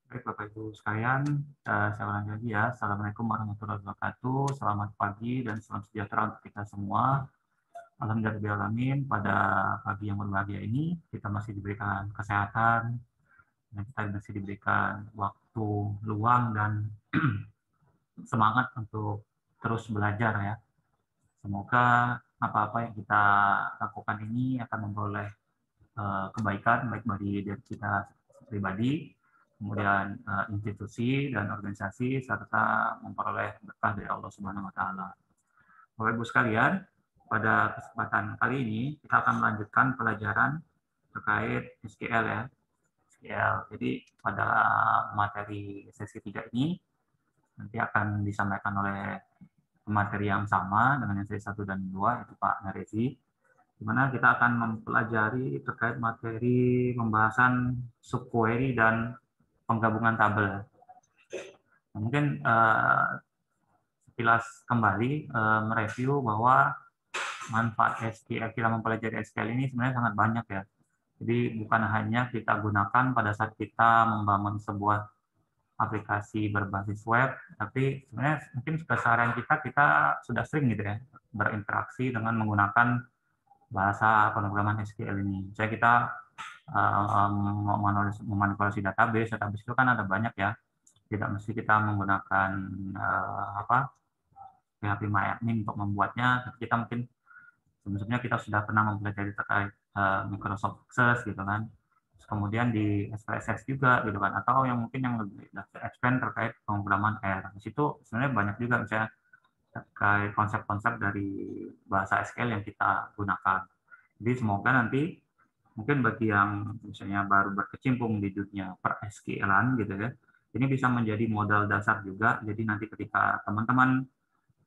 Baik, Bapak Ibu sekalian, saya ulangi lagi ya. Assalamualaikum warahmatullahi wabarakatuh. Selamat pagi dan salam sejahtera untuk kita semua. Alhamdulillahirobbilalamin, pada pagi yang berbahagia ini kita masih diberikan kesehatan dan kita masih diberikan waktu luang dan semangat untuk terus belajar ya. Semoga apa-apa yang kita lakukan ini akan memperoleh kebaikan baik bagi diri kita pribadi, kemudian institusi dan organisasi, serta memperoleh berkah dari Allah Subhanahu wa Ta'ala. Bapak Ibu sekalian, pada kesempatan kali ini kita akan melanjutkan pelajaran terkait SQL ya. SQL. Jadi pada materi sesi 3 ini nanti akan disampaikan oleh materi yang sama dengan yang sesi 1 dan 2, yaitu Pak Narezi, di mana kita akan mempelajari terkait materi pembahasan subquery dan penggabungan tabel. Nah, mungkin sekilas kembali mereview bahwa manfaat SQL, kita mempelajari SQL ini sebenarnya sangat banyak ya. Jadi bukan hanya kita gunakan pada saat kita membangun sebuah aplikasi berbasis web, tapi sebenarnya mungkin keseharian kita sudah sering gitu ya berinteraksi dengan menggunakan bahasa pemrograman SQL ini. Misalnya kita memanipulasi database itu kan ada banyak ya. Tidak mesti kita menggunakan PHP MyAdmin untuk membuatnya, tapi kita mungkin sebelumnya kita sudah pernah mempelajari terkait Microsoft Access gitu kan. Terus kemudian di SPSS juga gitu kan, atau yang mungkin yang lebih expand terkait pemrograman R. Di situ sebenarnya banyak juga misalnya terkait konsep-konsep dari bahasa SQL yang kita gunakan. Jadi semoga nanti mungkin bagi yang misalnya baru berkecimpung di dunia per SQL-an gitu ya, ini bisa menjadi modal dasar juga. Jadi nanti ketika teman-teman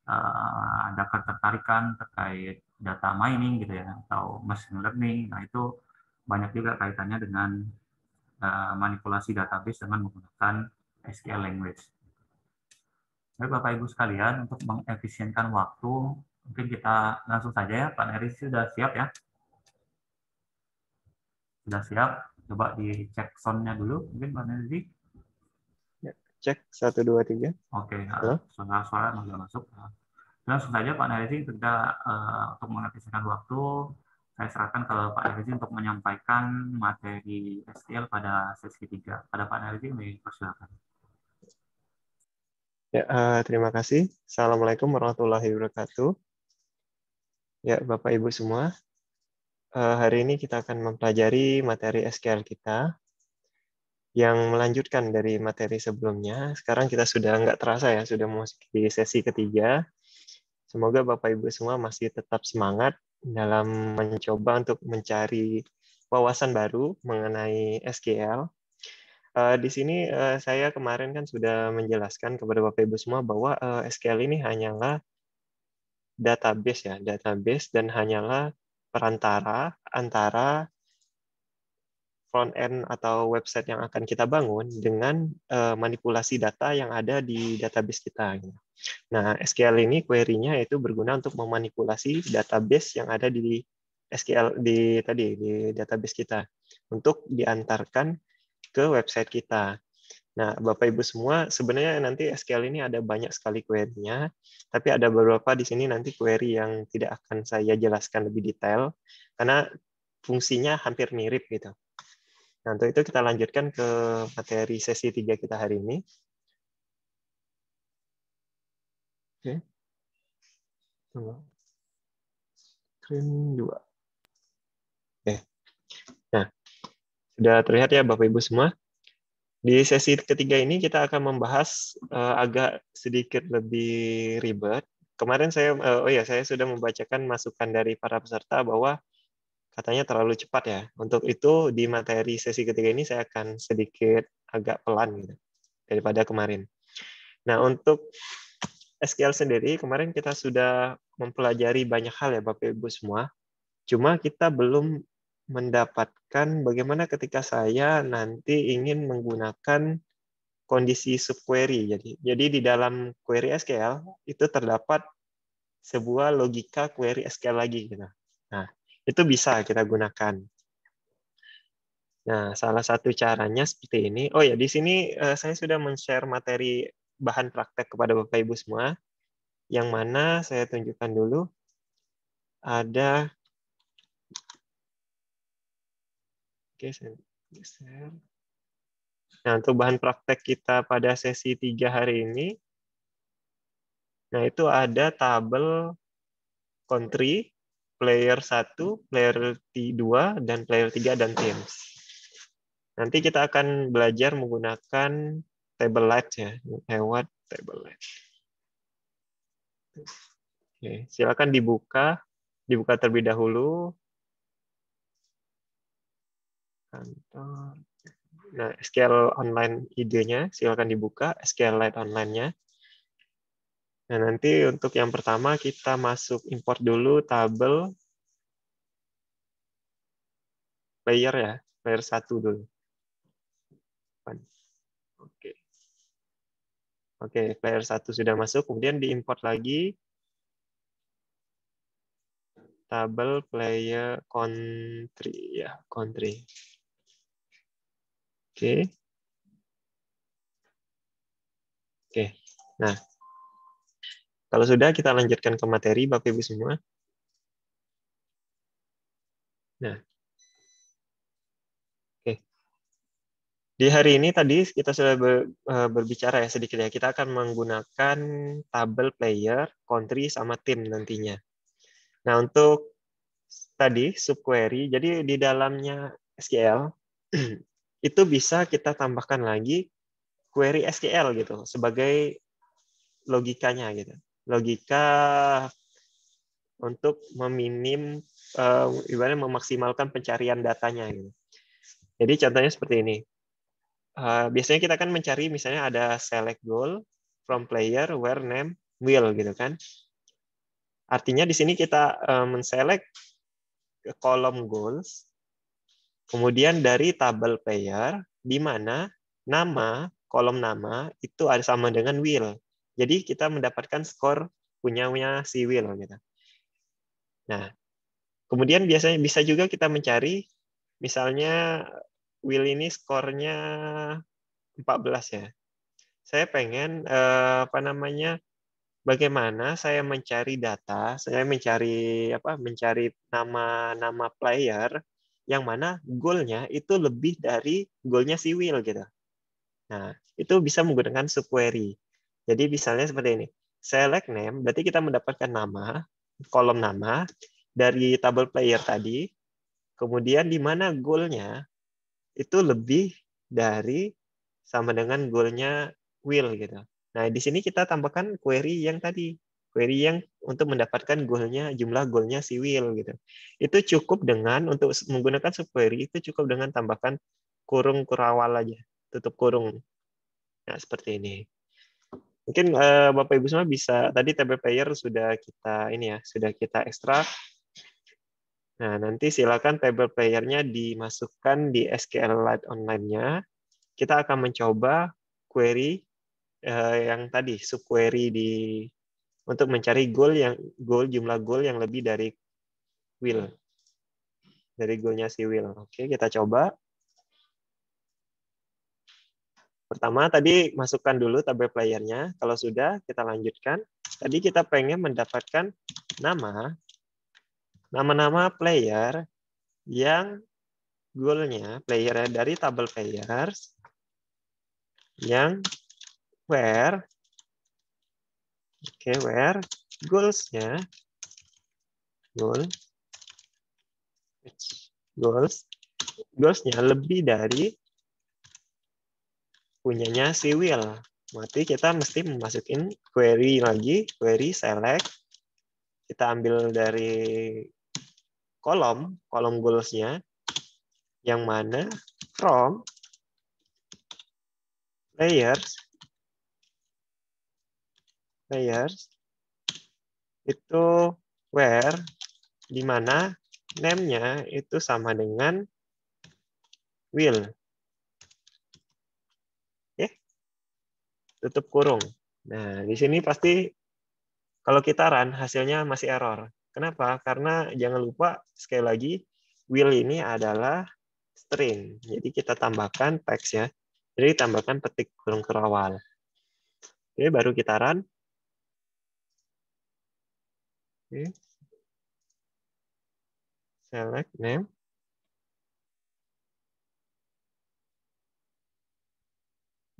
ada ketertarikan terkait data mining gitu ya, atau machine learning, nah itu banyak juga kaitannya dengan manipulasi database dengan menggunakan SQL language. Baik Bapak Ibu sekalian, untuk mengefisienkan waktu, mungkin kita langsung saja ya. Pak Neri sudah siap ya? Sudah siap? Coba dicek sound-nya dulu, mungkin Pak Neri. Ya, cek 1, 2, 3. Oke, Halo? suara sudah masuk. Langsung saja Pak Neri, kita untuk mengefisienkan waktu, saya serahkan ke Pak Neri untuk menyampaikan materi SQL pada sesi 3. Pada Pak Neri, persilakan. Ya, terima kasih. Assalamualaikum warahmatullahi wabarakatuh. Ya, Bapak Ibu semua, hari ini kita akan mempelajari materi SQL kita yang melanjutkan dari materi sebelumnya. Sekarang kita sudah nggak terasa ya, sudah masuk di sesi ketiga. Semoga Bapak Ibu semua masih tetap semangat dalam mencoba untuk mencari wawasan baru mengenai SQL. Di sini saya kemarin kan sudah menjelaskan kepada Bapak Ibu semua bahwa SQL ini hanyalah database ya, database dan hanyalah perantara antara front end atau website yang akan kita bangun dengan manipulasi data yang ada di database kita. Nah, SQL ini query-nya itu berguna untuk memanipulasi database yang ada di SQL di database kita untuk diantarkan ke website kita. Nah, Bapak Ibu semua, sebenarnya nanti SQL ini ada banyak sekali query-nya, tapi ada beberapa di sini nanti query yang tidak akan saya jelaskan lebih detail, karena fungsinya hampir mirip gitu. Nah, untuk itu kita lanjutkan ke materi sesi 3 kita hari ini. Oke. Tunggu. Screen 2. Oke. Nah, sudah terlihat ya Bapak Ibu semua? Di sesi ketiga ini kita akan membahas agak sedikit lebih ribet. Kemarin saya sudah membacakan masukan dari para peserta bahwa katanya terlalu cepat ya. Untuk itu di materi sesi ketiga ini saya akan sedikit agak pelan gitu daripada kemarin. Nah, untuk SQL sendiri kemarin kita sudah mempelajari banyak hal ya Bapak Ibu semua. Cuma kita belum mendapatkan bagaimana ketika saya nanti ingin menggunakan kondisi subquery. Jadi di dalam query SQL itu terdapat sebuah logika query SQL lagi gitu. Nah, itu bisa kita gunakan. Nah, salah satu caranya seperti ini. Oh ya, di sini saya sudah men-share materi bahan praktek kepada Bapak Ibu semua, yang mana saya tunjukkan dulu. Ada, oke, saya share. Nah, untuk bahan praktek kita pada sesi 3 hari ini, nah itu ada tabel country, player 1, player 2, dan player 3 dan teams. Nanti kita akan belajar menggunakan table light ya, lewat table light. Oke, silakan dibuka terlebih dahulu. Kantor. Nah, SQL online idenya silakan dibuka, SQLite online-nya. Nah, nanti untuk yang pertama kita masuk import dulu tabel player ya, player 1 dulu. Oke. Oke, player 1 sudah masuk, kemudian diimport lagi tabel player country ya, country. Oke. Oke. Nah, kalau sudah kita lanjutkan ke materi Bapak Ibu semua. Nah. Oke. Di hari ini tadi kita sudah berbicara ya sedikit ya. Kita akan menggunakan tabel player, country sama tim nantinya. Nah, untuk tadi subquery, jadi di dalamnya SQL itu bisa kita tambahkan lagi query SQL gitu sebagai logikanya gitu. Logika untuk ibaratnya memaksimalkan pencarian datanya gitu. Jadi contohnya seperti ini. Biasanya kita kan mencari misalnya ada select goal from player where name will gitu kan. Artinya di sini kita men-select kolom goals, kemudian dari tabel player di mana kolom nama itu ada sama dengan will. Jadi kita mendapatkan skor punyanya si will gitu. Nah, kemudian biasanya bisa juga kita mencari misalnya will ini skornya 14 ya. Saya pengen bagaimana saya mencari data, saya mencari nama player yang mana goalnya itu lebih dari goalnya si Will gitu. Nah, itu bisa menggunakan subquery. Jadi misalnya seperti ini. Select name, berarti kita mendapatkan nama, kolom nama dari tabel player tadi. Kemudian di mana goalnya itu lebih dari sama dengan goalnya Will gitu. Nah, di sini kita tambahkan query yang tadi. Query yang untuk mendapatkan jumlah goalnya si Will gitu. Itu cukup dengan untuk menggunakan subquery itu cukup dengan tambahkan kurung kurawal aja, tutup kurung. Nah, seperti ini. Mungkin Bapak Ibu semua bisa tadi table player sudah kita ekstrak. Nah, nanti silakan table player-nya dimasukkan di SQLite online-nya. Kita akan mencoba query yang tadi subquery untuk mencari jumlah goal yang lebih dari Will. Dari goalnya si Will. Oke, kita coba. Pertama tadi masukkan dulu tabel player-nya. Kalau sudah, kita lanjutkan. Tadi kita pengen mendapatkan nama-nama player yang goalnya player dari tabel players yang where goalsnya goalsnya lebih dari punyanya si Will. Berarti kita mesti memasukin query lagi, query select. Kita ambil dari kolom goals-nya, yang mana from players itu where, di mana name-nya itu sama dengan Will. Tutup kurung. Nah, di sini pasti kalau kita run, hasilnya masih error. Kenapa? Karena jangan lupa, sekali lagi, Will ini adalah string. Jadi kita tambahkan teks ya. Jadi tambahkan petik kurung awal. Oke, baru kita run. Oke. Select name.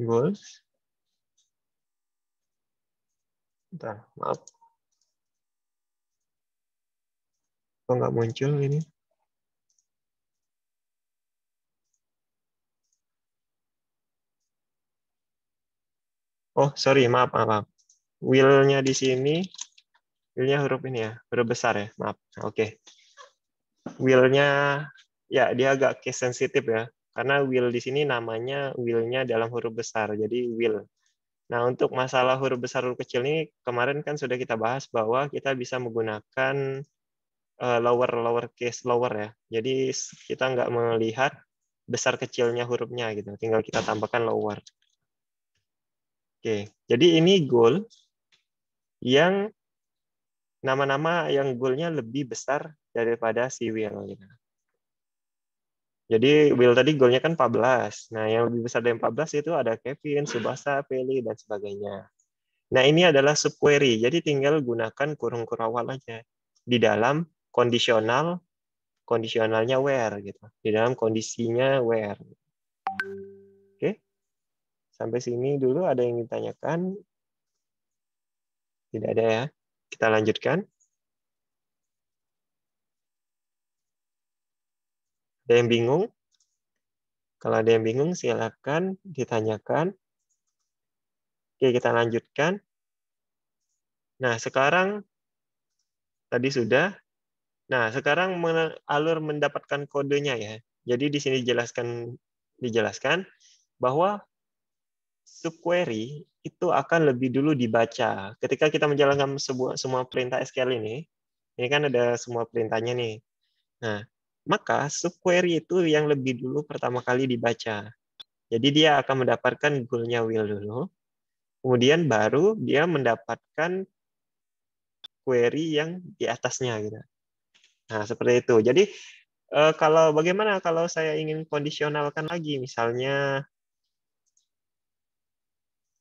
Goals. Bentar, maaf. Kok nggak muncul ini? Oh, sorry, maaf. Will-nya di sini, will-nya huruf ini ya, huruf besar ya, maaf. Oke. Will-nya, ya dia agak case sensitif ya, karena will di sini namanya will-nya dalam huruf besar, jadi will. Nah, untuk masalah huruf besar, huruf kecil ini, kemarin kan sudah kita bahas bahwa kita bisa menggunakan lower case lower ya. Jadi kita nggak melihat besar kecilnya hurufnya gitu, tinggal kita tambahkan lower. Oke, jadi ini goal yang nama-nama yang goal-nya lebih besar daripada si will. Gitu. Jadi will tadi goal-nya kan 14. Nah, yang lebih besar dari 14 itu ada Kevin, Subasa, Feli, dan sebagainya. Nah, ini adalah subquery. Jadi tinggal gunakan kurung kurawal aja di dalam kondisionalnya where gitu. Di dalam kondisinya where. Oke. Sampai sini dulu ada yang ditanyakan? Tidak ada ya. Kita lanjutkan. Ada yang bingung? Kalau ada yang bingung, silakan ditanyakan. Oke, kita lanjutkan. Nah, sekarang tadi sudah. Nah, sekarang alur mendapatkan kodenya ya. Jadi di sini dijelaskan bahwa subquery itu akan lebih dulu dibaca. Ketika kita menjalankan semua perintah SQL ini kan ada semua perintahnya nih. Nah, maka subquery itu yang lebih dulu pertama kali dibaca. Jadi dia akan mendapatkan goal-nya will dulu, kemudian baru dia mendapatkan query yang di atasnya gitu. Nah, seperti itu. Jadi kalau bagaimana kalau saya ingin kondisionalkan lagi, misalnya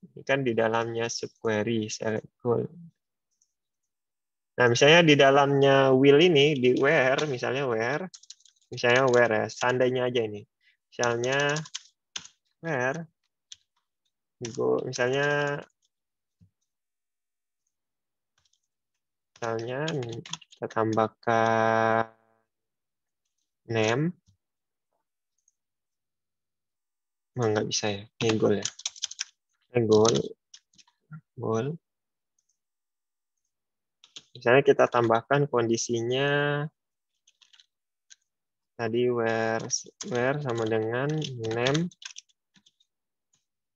ini kan di dalamnya subquery select goal. Nah, misalnya di dalamnya will ini di where, misalnya where ya, seandainya aja ini. Misalnya where go, misalnya kita tambahkan name. Nggak bisa ya, ini goal ya. Goal. Misalnya kita tambahkan kondisinya tadi where sama dengan name.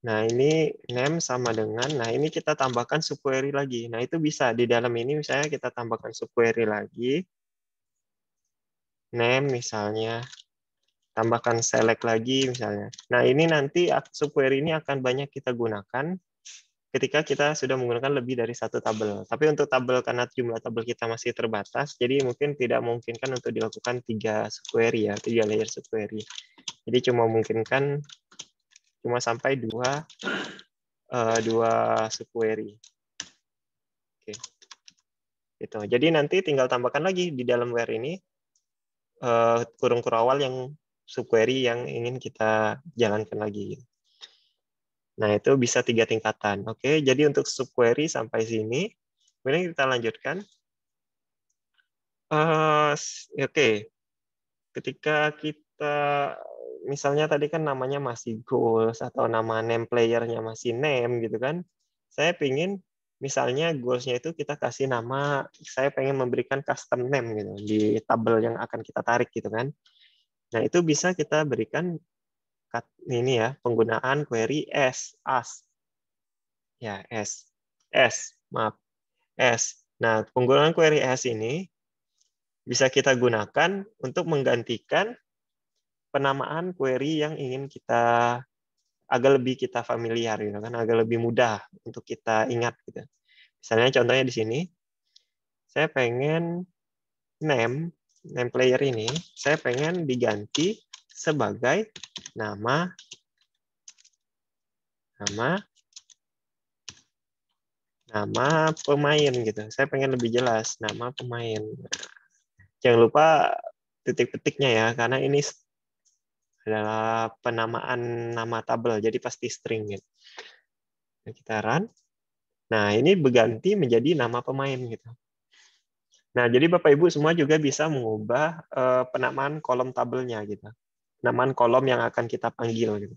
Nah, ini name sama dengan, nah ini kita tambahkan subquery lagi. Nah, itu bisa di dalam ini misalnya kita tambahkan subquery lagi. Name misalnya, tambahkan select lagi misalnya. Nah, ini nanti subquery ini akan banyak kita gunakan ketika kita sudah menggunakan lebih dari satu tabel. Tapi untuk tabel, karena jumlah tabel kita masih terbatas, jadi mungkin tidak memungkinkan untuk dilakukan 3 subquery ya, 3 layer subquery. Jadi cuma memungkinkan cuma sampai dua subquery. Oke. Gitu. Jadi nanti tinggal tambahkan lagi di dalam where ini kurung kurawal yang subquery yang ingin kita jalankan lagi. Nah, itu bisa 3 tingkatan. Oke, jadi untuk subquery sampai sini. Kemudian kita lanjutkan. Oke. Ketika kita misalnya tadi kan namanya masih goals atau nama name player-nya masih name gitu kan. Saya pengen misalnya goals-nya itu kita kasih nama, saya pengen memberikan custom name gitu di tabel yang akan kita tarik gitu kan. Nah, itu bisa kita berikan ini ya, penggunaan query as. Ya, maaf. Nah, penggunaan query as ini bisa kita gunakan untuk menggantikan penamaan query yang ingin kita agak lebih kita familiar gitu kan, agak lebih mudah untuk kita ingat gitu. Misalnya contohnya di sini, saya pengen name player ini, saya pengen diganti sebagai nama pemain gitu. Saya pengen lebih jelas nama pemain. Jangan lupa titik-titiknya ya, karena ini adalah penamaan nama tabel, jadi pasti string gitu. Kita run. Nah, ini berganti menjadi nama pemain gitu. Nah, jadi Bapak Ibu semua juga bisa mengubah penamaan kolom tabelnya gitu. Penamaan kolom yang akan kita panggil gitu.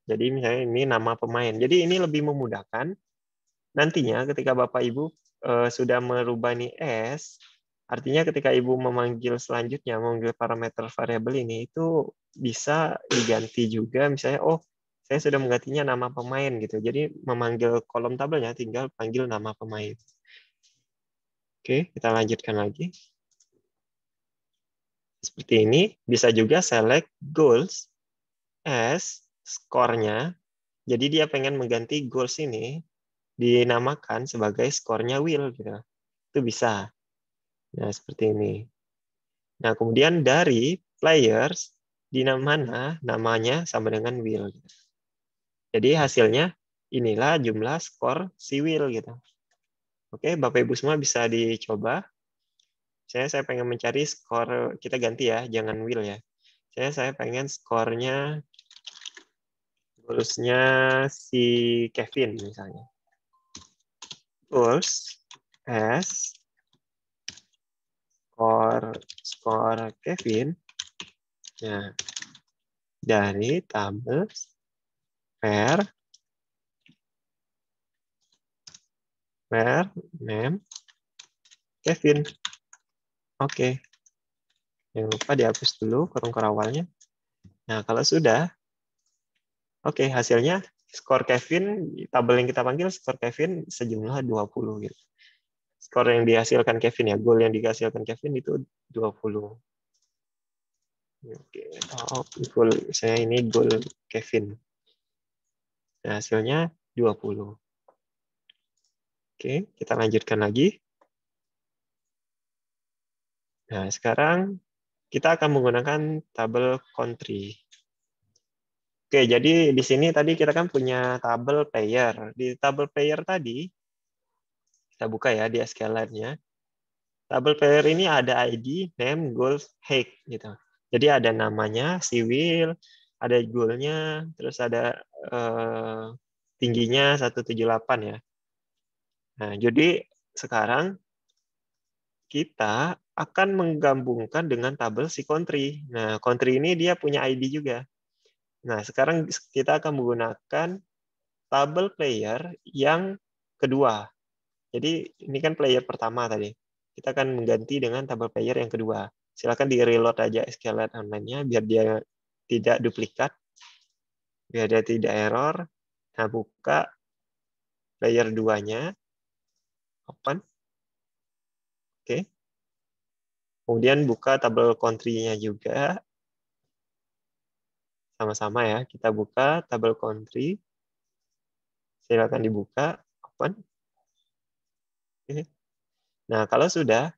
Jadi misalnya ini nama pemain. Jadi ini lebih memudahkan nantinya ketika Bapak Ibu sudah merubah ini S, artinya ketika Ibu memanggil selanjutnya, memanggil parameter variabel ini, itu bisa diganti juga, misalnya, oh, saya sudah menggantinya nama pemain, gitu. Jadi memanggil kolom tabelnya, tinggal panggil nama pemain. Oke, kita lanjutkan lagi. Seperti ini, bisa juga select goals as skornya. Jadi dia pengen mengganti goals ini, dinamakan sebagai skornya Will, gitu. Itu bisa. Nah, seperti ini. Nah, kemudian dari players, di mana namanya sama dengan Will. Jadi hasilnya inilah jumlah skor si Will gitu. Oke, Bapak Ibu semua bisa dicoba. Saya pengen mencari skor, kita ganti ya, jangan Will ya. Saya pengen skornya, goalsnya si Kevin misalnya. Goals as skor Kevin. Nah, dari tabel var name Kevin. Oke. Jangan lupa dihapus dulu kurung awalnya. Nah, kalau sudah, oke, hasilnya skor Kevin, tabel yang kita panggil skor Kevin sejumlah 20 gitu. Skor yang dihasilkan Kevin ya, gol yang dihasilkan Kevin itu 20. Oke, gol saya ini gol Kevin. Nah, hasilnya 20. Oke, kita lanjutkan lagi. Nah, sekarang kita akan menggunakan tabel country. Oke, jadi di sini tadi kita kan punya tabel player. Di tabel player tadi, kita buka ya di SQLite-nya. Tabel player ini ada ID, name, goals, height gitu. Jadi ada namanya, si Will, ada goal-nya, terus ada tingginya 178 ya. Nah, jadi sekarang kita akan menggabungkan dengan tabel si country. Nah, country ini dia punya ID juga. Nah, sekarang kita akan menggunakan tabel player yang kedua. Jadi ini kan player pertama tadi. Kita akan mengganti dengan tabel player yang kedua. Silakan di-reload aja SQLite online-nya biar dia tidak duplikat, biar dia tidak error. Nah, buka player 2-nya, open. Oke. Kemudian buka tabel country-nya juga. Sama-sama ya, kita buka tabel country. Silakan dibuka, open. Oke. Nah, kalau sudah,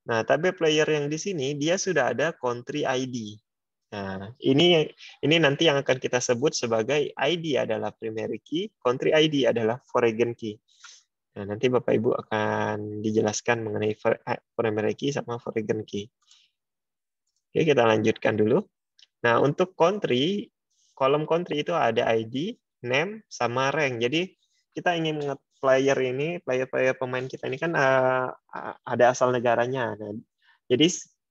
nah tabel player yang di sini dia sudah ada country ID. Nah, ini nanti yang akan kita sebut sebagai ID adalah primary key, country ID adalah foreign key. Nah, nanti Bapak Ibu akan dijelaskan mengenai primary key sama foreign key. Oke, kita lanjutkan dulu. Nah, untuk country, kolom country itu ada ID, name, sama rank. Jadi kita ingin player ini, player pemain kita ini kan ada asal negaranya. Nah, jadi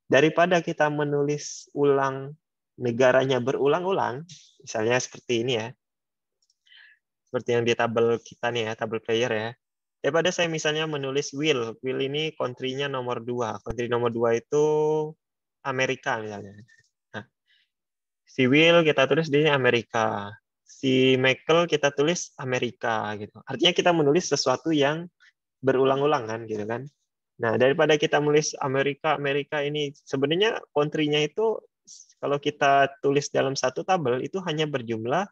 daripada kita menulis ulang negaranya berulang-ulang, misalnya seperti ini ya, seperti yang di tabel kita nih ya, tabel player ya. Daripada saya misalnya menulis Will ini country-nya nomor 2. Country nomor 2 itu Amerika misalnya. Nah, si Will kita tulis di Amerika. Si Michael kita tulis Amerika gitu. Artinya kita menulis sesuatu yang berulang-ulang kan gitu kan. Nah, daripada kita menulis Amerika ini sebenarnya country-nya itu kalau kita tulis dalam satu tabel itu hanya berjumlah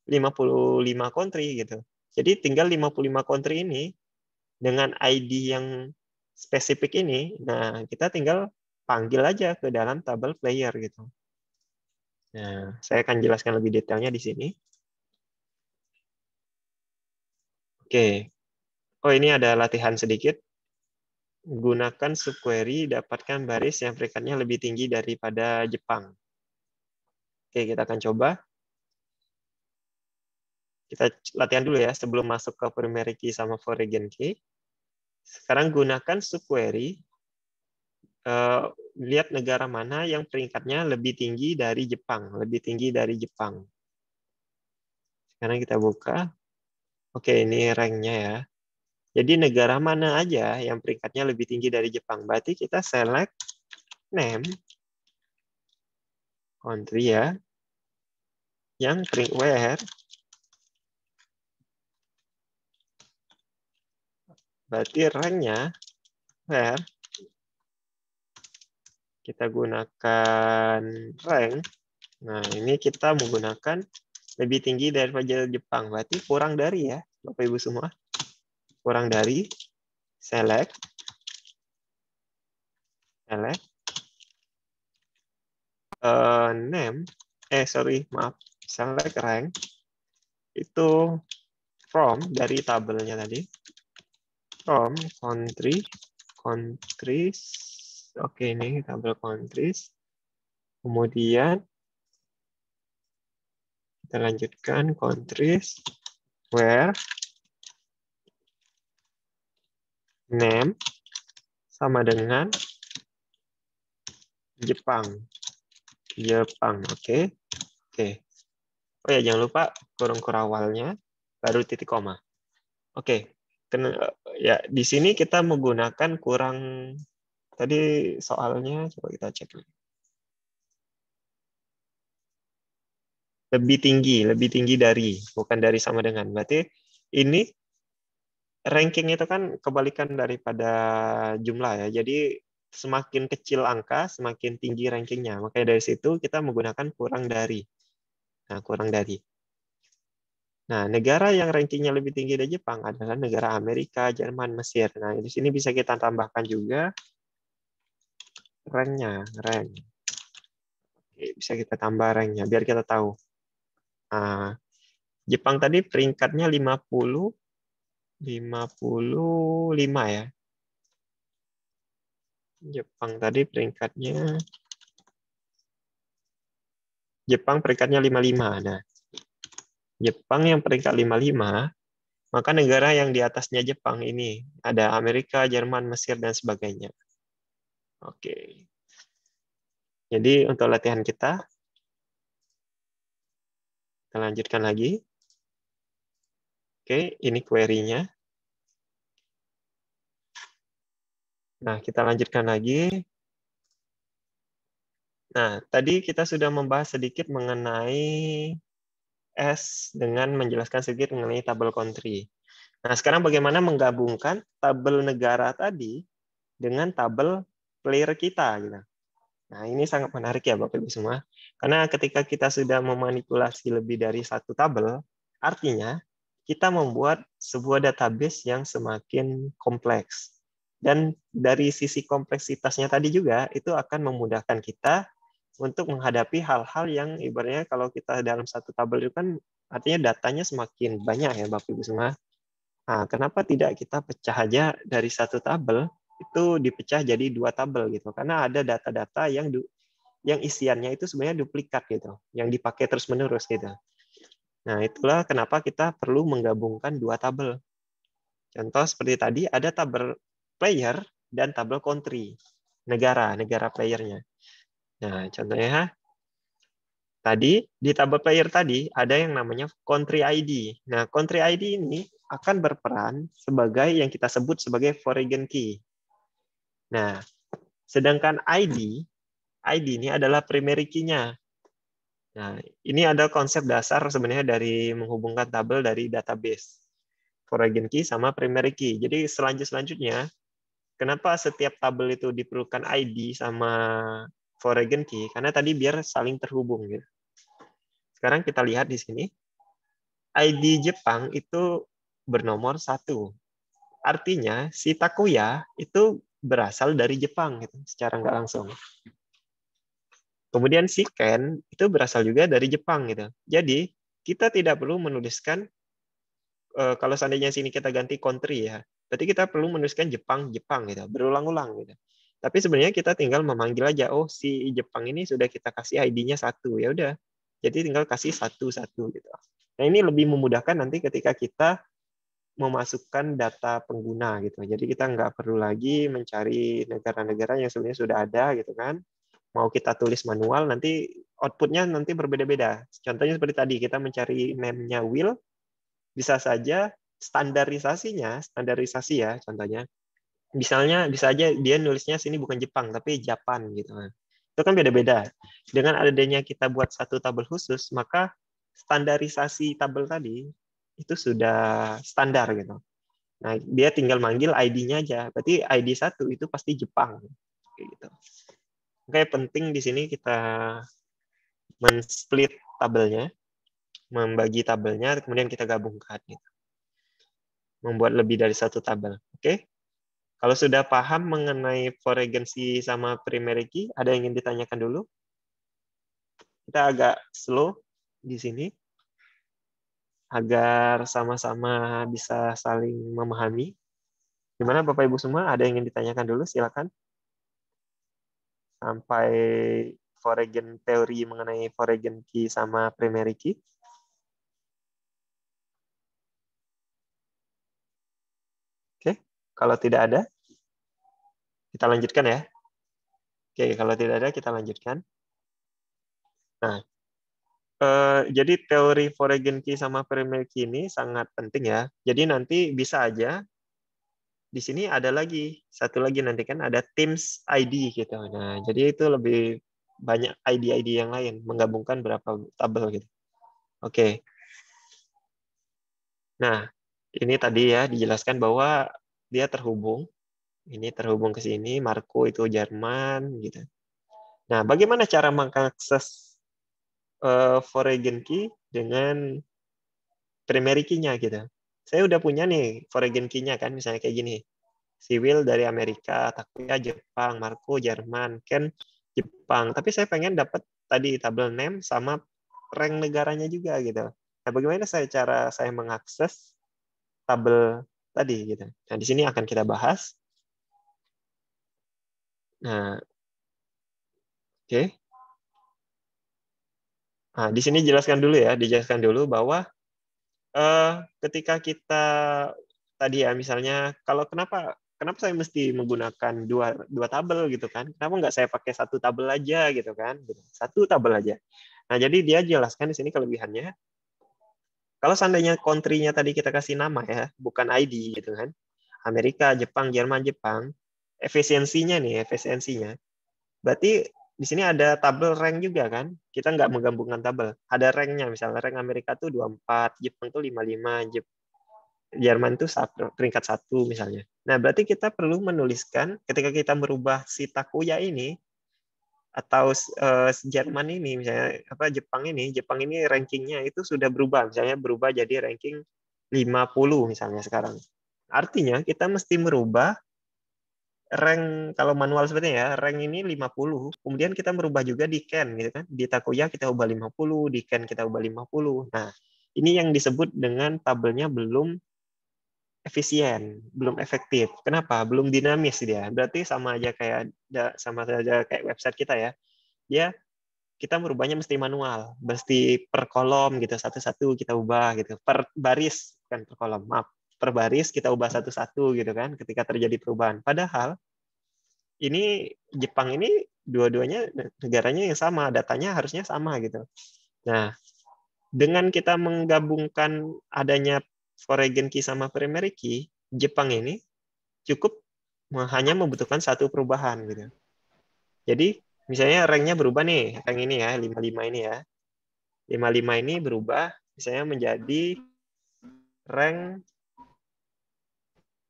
55 country gitu. Jadi tinggal 55 country ini dengan ID yang spesifik ini, nah kita tinggal panggil aja ke dalam tabel player gitu. Nah, saya akan jelaskan lebih detailnya di sini. Oke. Oh, ini ada latihan sedikit. Gunakan subquery, dapatkan baris yang peringkatnya lebih tinggi daripada Jepang. Oke, kita akan coba. Kita latihan dulu ya, sebelum masuk ke primary key sama foreign key. Sekarang gunakan subquery. Lihat negara mana yang peringkatnya lebih tinggi dari Jepang. Lebih tinggi dari Jepang. Sekarang kita buka. Oke, ini ranknya ya. Jadi negara mana aja yang peringkatnya lebih tinggi dari Jepang. Berarti kita select name, country ya, yang where, berarti ranknya where, kita gunakan rank. Nah, ini kita menggunakan lebih tinggi daripada Jepang. Berarti kurang dari ya, Bapak Ibu semua. Kurang dari, select, name, maaf, select rank, itu from, dari tabelnya tadi, from countries, oke ini tabel countries, kemudian kita lanjutkan countries, where, name, sama dengan Jepang, oke. Oh ya, jangan lupa kurung kurawalnya, baru titik koma. Oke, ya di sini kita menggunakan kurang, tadi soalnya coba kita cek. Lebih tinggi dari, bukan dari sama dengan. Berarti ini ranking itu kan kebalikan daripada jumlah ya. Jadi semakin kecil angka, semakin tinggi rankingnya. Makanya dari situ kita menggunakan kurang dari. Nah, kurang dari. Nah, negara yang rankingnya lebih tinggi dari Jepang adalah negara Amerika, Jerman, Mesir. Nah, di sini bisa kita tambahkan juga ranknya, rank. Oke, bisa kita tambah ranknya biar kita tahu. Nah, Jepang tadi peringkatnya 55 ya. Jepang tadi peringkatnya 55. Nah, Jepang yang peringkat 55, maka negara yang di atasnya Jepang ini ada Amerika, Jerman, Mesir dan sebagainya. Oke. Jadi untuk latihan kita lanjutkan lagi. Oke, ini query-nya. Nah, kita lanjutkan lagi. Nah, tadi kita sudah membahas sedikit mengenai dengan menjelaskan sedikit mengenai tabel country. Nah, sekarang bagaimana menggabungkan tabel negara tadi dengan tabel player kita gitu. Nah, ini sangat menarik ya Bapak Ibu semua. Karena ketika kita sudah memanipulasi lebih dari satu tabel, artinya kita membuat sebuah database yang semakin kompleks. Dan dari sisi kompleksitasnya tadi juga, itu akan memudahkan kita untuk menghadapi hal-hal yang ibaratnya kalau kita dalam satu tabel itu kan artinya datanya semakin banyak ya Bapak Ibu semua. Nah, kenapa tidak kita pecah aja dari satu tabel itu dipecah jadi dua tabel gitu? Karena ada data-data yang isiannya itu sebenarnya duplikat gitu, yang dipakai terus-menerus gitu. Nah, itulah kenapa kita perlu menggabungkan dua tabel. Contoh seperti tadi ada tabel player dan tabel country, negara playernya. Nah, contohnya tadi di tabel player tadi ada yang namanya country ID. Nah, country ID ini akan berperan sebagai yang kita sebut sebagai foreign key. Nah, sedangkan ID ini adalah primary key-nya. Nah, ini ada konsep dasar sebenarnya dari menghubungkan tabel dari database. Foreign key sama primary key. Jadi selanjutnya, kenapa setiap tabel itu diperlukan ID sama foreign key? Karena tadi biar saling terhubung gitu. Sekarang kita lihat di sini. ID Jepang itu bernomor 1. Artinya si Takuya itu berasal dari Jepang gitu, secara nggak langsung. Kemudian si Ken itu berasal juga dari Jepang gitu. Jadi kita tidak perlu menuliskan kalau seandainya sini kita ganti country ya, berarti kita perlu menuliskan Jepang gitu, berulang-ulang gitu. Tapi sebenarnya kita tinggal memanggil aja, oh si Jepang ini sudah kita kasih ID-nya 1, ya udah. Jadi tinggal kasih 1 gitu. Nah ini lebih memudahkan nanti ketika kita memasukkan data pengguna gitu. Jadi kita nggak perlu lagi mencari negara-negara yang sebenarnya sudah ada gitu kan. Mau kita tulis manual nanti outputnya nanti berbeda-beda. Contohnya seperti tadi kita mencari name-nya Will, bisa saja standarisasi ya contohnya. Misalnya bisa aja dia nulisnya sini bukan Jepang tapi Japan gitu. Itu kan beda-beda. Dengan adanya kita buat satu tabel khusus, maka standarisasi tabel tadi itu sudah standar gitu. Nah, dia tinggal manggil ID-nya aja. Berarti ID 1 itu pasti Jepang. Kayak gitu. Oke, penting di sini kita men-split tabelnya, membagi tabelnya, kemudian kita gabungkan gitu. Membuat lebih dari satu tabel. Oke? Kalau sudah paham mengenai foreign key sama primary key, ada yang ingin ditanyakan dulu? Kita agak slow di sini agar sama-sama bisa saling memahami. Gimana Bapak Ibu semua? Ada yang ingin ditanyakan dulu? Silakan. Sampai foreign teori mengenai foreign key sama primary key. Oke, kalau tidak ada, kita lanjutkan ya. Oke, kalau tidak ada, kita lanjutkan. Nah, jadi teori foreign key sama primary key ini sangat penting ya. Jadi nanti bisa aja di sini ada lagi satu lagi nanti kan ada Teams ID gitu. Nah, jadi itu lebih banyak ID-ID yang lain menggabungkan berapa tabel gitu. Oke. Nah, ini tadi ya dijelaskan bahwa dia terhubung. Ini terhubung ke sini, Marco itu Jerman gitu. Nah, bagaimana cara mengakses foreign key dengan primary key-nya gitu. Saya udah punya nih foreign key-nya kan, misalnya kayak gini. Si Will dari Amerika, Takuya Jepang, Marco Jerman, Ken Jepang. Tapi saya pengen dapat tadi tabel name sama rank negaranya juga gitu. Nah, bagaimana cara saya mengakses tabel tadi gitu. Nah, di sini akan kita bahas. Nah, oke. Nah, di sini dijelaskan dulu bahwa ketika kita tadi ya misalnya kalau kenapa saya mesti menggunakan dua tabel gitu kan? Kenapa nggak saya pakai satu tabel aja gitu kan? Satu tabel aja. Nah, jadi dia jelaskan di sini kelebihannya. Kalau seandainya country-nya tadi kita kasih nama ya, bukan ID gitu kan. Amerika, Jepang, Jerman, Jepang. Efisiensinya. Berarti di sini ada tabel rank juga kan? Kita nggak menggabungkan tabel. Ada ranknya, misalnya rank Amerika tuh 24, Jepang tuh 55, Jerman tuh peringkat 1 misalnya. Nah, berarti kita perlu menuliskan ketika kita merubah si Takuya ini atau Jerman ini misalnya Jepang ini rankingnya itu sudah berubah, misalnya berubah jadi ranking 50 misalnya sekarang. Artinya kita mesti merubah rank kalau manual sebenarnya ya, rank ini 50, kemudian kita merubah juga di Ken gitu kan. Di Takuya kita ubah 50, di Ken kita ubah 50. Nah, ini yang disebut dengan tabelnya belum efisien, belum efektif. Kenapa? Belum dinamis dia. Berarti sama saja kayak website kita ya. Kita merubahnya mesti manual, mesti per kolom gitu, satu-satu kita ubah gitu. Per baris kan per kolom, maaf. Per baris kita ubah satu-satu gitu kan ketika terjadi perubahan. Padahal ini Jepang ini dua-duanya negaranya yang sama, datanya harusnya sama gitu. Nah, dengan kita menggabungkan adanya foreign key sama primary key, Jepang ini cukup hanya membutuhkan satu perubahan gitu. Jadi misalnya ranknya berubah nih, rank ini ya, 55 ini ya. 55 ini berubah misalnya menjadi rank,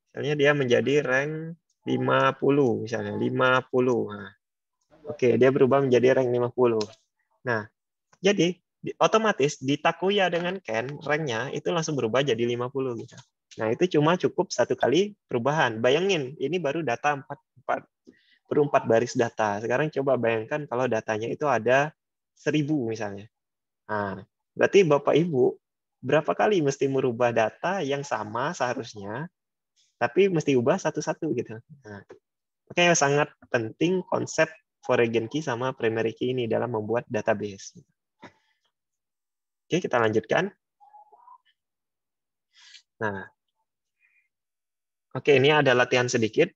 misalnya dia menjadi rank 50 misalnya, 50. Nah, oke, dia berubah menjadi rank 50. Nah, jadi otomatis di Takuya dengan Ken, rank-nya itu langsung berubah jadi 50 gitu. Nah, itu cuma cukup satu kali perubahan. Bayangin, ini baru data 4 perlu 4 baris data. Sekarang coba bayangkan kalau datanya itu ada 1000 misalnya. Nah, berarti Bapak Ibu berapa kali mesti merubah data yang sama seharusnya, tapi mesti ubah satu-satu gitu. Nah, makanya sangat penting konsep foreign key sama primary key ini dalam membuat database. Oke, kita lanjutkan. Nah, oke, ini ada latihan sedikit.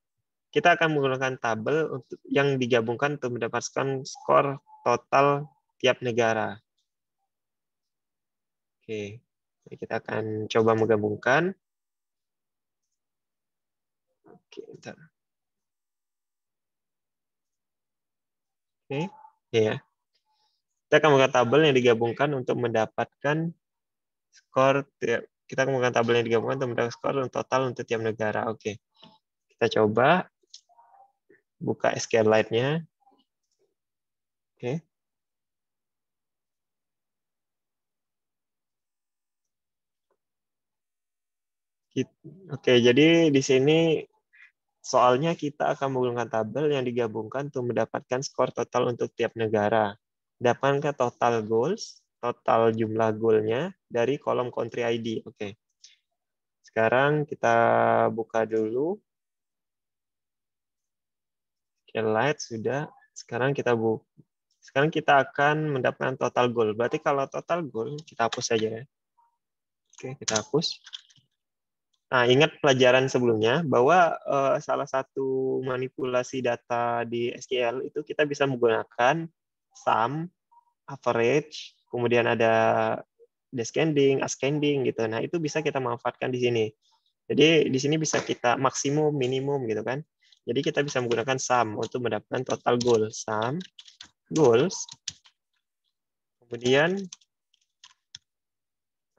Kita akan menggunakan tabel untuk yang digabungkan untuk mendapatkan skor total tiap negara. Oke, kita akan coba menggabungkan. Oke, bentar. Oke, ya. Kita akan menggunakan tabel yang digabungkan untuk mendapatkan skor. Kita akan menggunakan tabel yang digabungkan untuk mendapatkan skor total untuk tiap negara. Oke, kita coba buka SQLite-nya. Oke. Oke, jadi di sini soalnya kita akan menggunakan tabel yang digabungkan untuk mendapatkan skor total untuk tiap negara. Dapatkan total goals, total jumlah goalnya dari kolom country ID. Oke. Sekarang kita buka dulu. Light sudah. Sekarang kita akan mendapatkan total goal. Berarti kalau total goal kita hapus saja ya. Oke, kita hapus. Nah, ingat pelajaran sebelumnya bahwa salah satu manipulasi data di SQL itu kita bisa menggunakan sum, average, kemudian ada descending, ascending gitu. Nah, itu bisa kita manfaatkan di sini. Jadi di sini bisa kita maksimum, minimum gitu kan. Jadi kita bisa menggunakan sum untuk mendapatkan total goal. Sum, goals, kemudian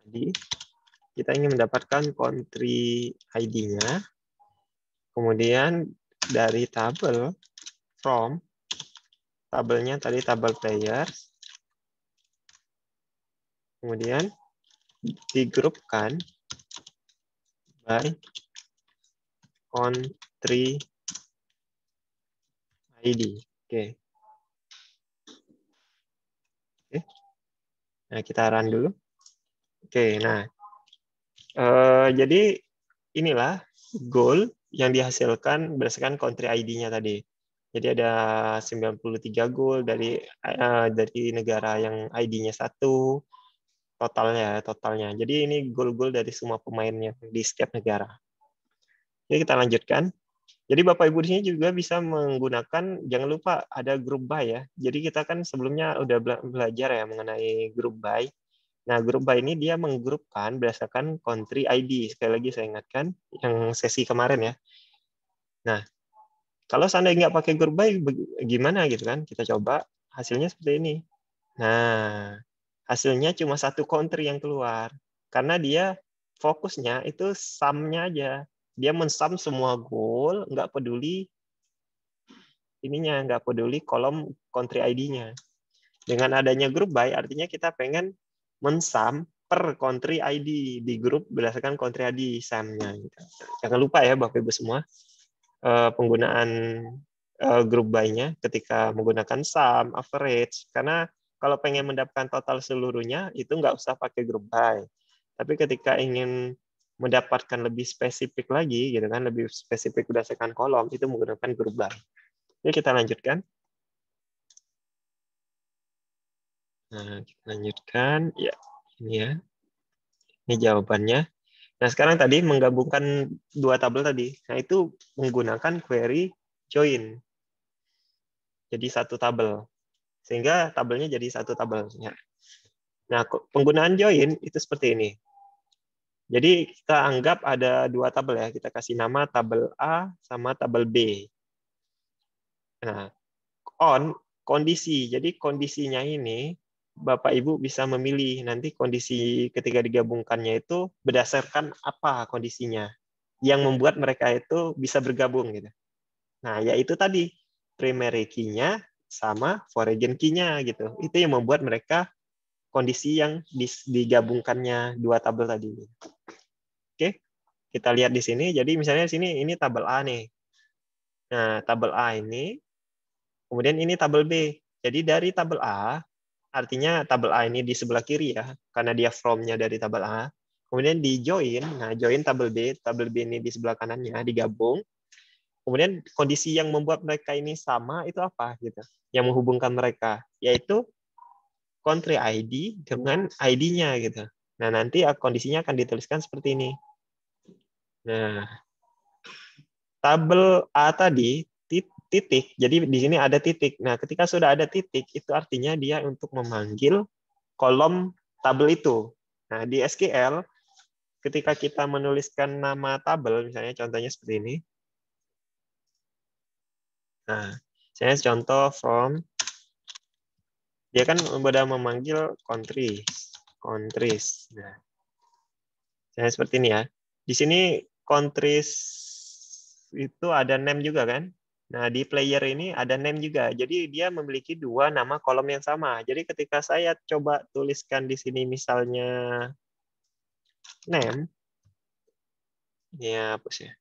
tadi kita ingin mendapatkan country ID-nya, kemudian dari tabel from, tabelnya tadi tabel players, kemudian digrupkan by country ID. Oke. Nah, kita run dulu. Oke, nah. Jadi inilah goal yang dihasilkan berdasarkan country ID-nya tadi. Jadi ada 93 goal dari negara yang ID-nya 1, totalnya. Jadi ini goal-goal dari semua pemainnya di setiap negara. Jadi kita lanjutkan. Jadi Bapak Ibu di sini juga bisa menggunakan, jangan lupa ada group by ya. Jadi kita kan sebelumnya udah belajar ya mengenai group by. Nah, group by ini dia menggrupkan berdasarkan country ID. Sekali lagi saya ingatkan yang sesi kemarin ya. Nah, kalau seandainya nggak pakai group by, gimana gitu kan? Kita coba, hasilnya seperti ini. Nah, hasilnya cuma satu country yang keluar. Karena dia fokusnya itu sum-nya aja. Dia mensum semua goal, nggak peduli ininya, nggak peduli kolom country ID-nya. Dengan adanya group by, artinya kita pengen mensum per country ID di grup berdasarkan country ID sum-nya. Jangan lupa ya Bapak Ibu semua, penggunaan group by-nya ketika menggunakan sum, average, karena kalau pengen mendapatkan total seluruhnya itu nggak usah pakai group by. Tapi ketika ingin mendapatkan lebih spesifik lagi, gitu kan, lebih spesifik berdasarkan kolom, itu menggunakan group by. Yuk kita lanjutkan. Nah, kita lanjutkan. Ya, ini ya. Ini jawabannya. Nah, sekarang tadi menggabungkan dua tabel tadi. Nah, itu menggunakan query join. Jadi satu tabel. Sehingga tabelnya jadi satu tabel. Nah, penggunaan join itu seperti ini. Jadi kita anggap ada dua tabel ya. Kita kasih nama tabel A sama tabel B. Nah, on kondisi. Jadi kondisinya ini Bapak Ibu bisa memilih nanti kondisi ketika digabungkannya itu berdasarkan apa kondisinya yang membuat mereka itu bisa bergabung gitu. Nah, yaitu tadi primary key-nya sama foreign key-nya gitu. Itu yang membuat mereka kondisi yang digabungkannya dua tabel tadi. Oke. Kita lihat di sini. Jadi misalnya di sini ini tabel A nih. Nah, tabel A ini Kemudian ini tabel B. Jadi dari tabel A, artinya tabel A ini di sebelah kiri ya, karena dia from-nya dari tabel A. Kemudian di join, nah join tabel B ini di sebelah kanannya, digabung. Kemudian kondisi yang membuat mereka ini sama itu apa gitu? Yang menghubungkan mereka, yaitu country ID dengan ID-nya gitu. Nah, nanti kondisinya akan dituliskan seperti ini. Nah, tabel A tadi titik. Jadi di sini ada titik. Nah, ketika sudah ada titik, itu artinya dia untuk memanggil kolom tabel itu. Nah, di SQL, ketika kita menuliskan nama tabel, misalnya contohnya seperti ini. Nah, saya contoh from, dia kan sudah memanggil countries. Nah, saya seperti ini ya. Di sini countries itu ada name juga kan? Nah, di player ini ada name juga. Jadi dia memiliki dua nama kolom yang sama. Jadi ketika saya coba tuliskan di sini misalnya name, ya hapus ya.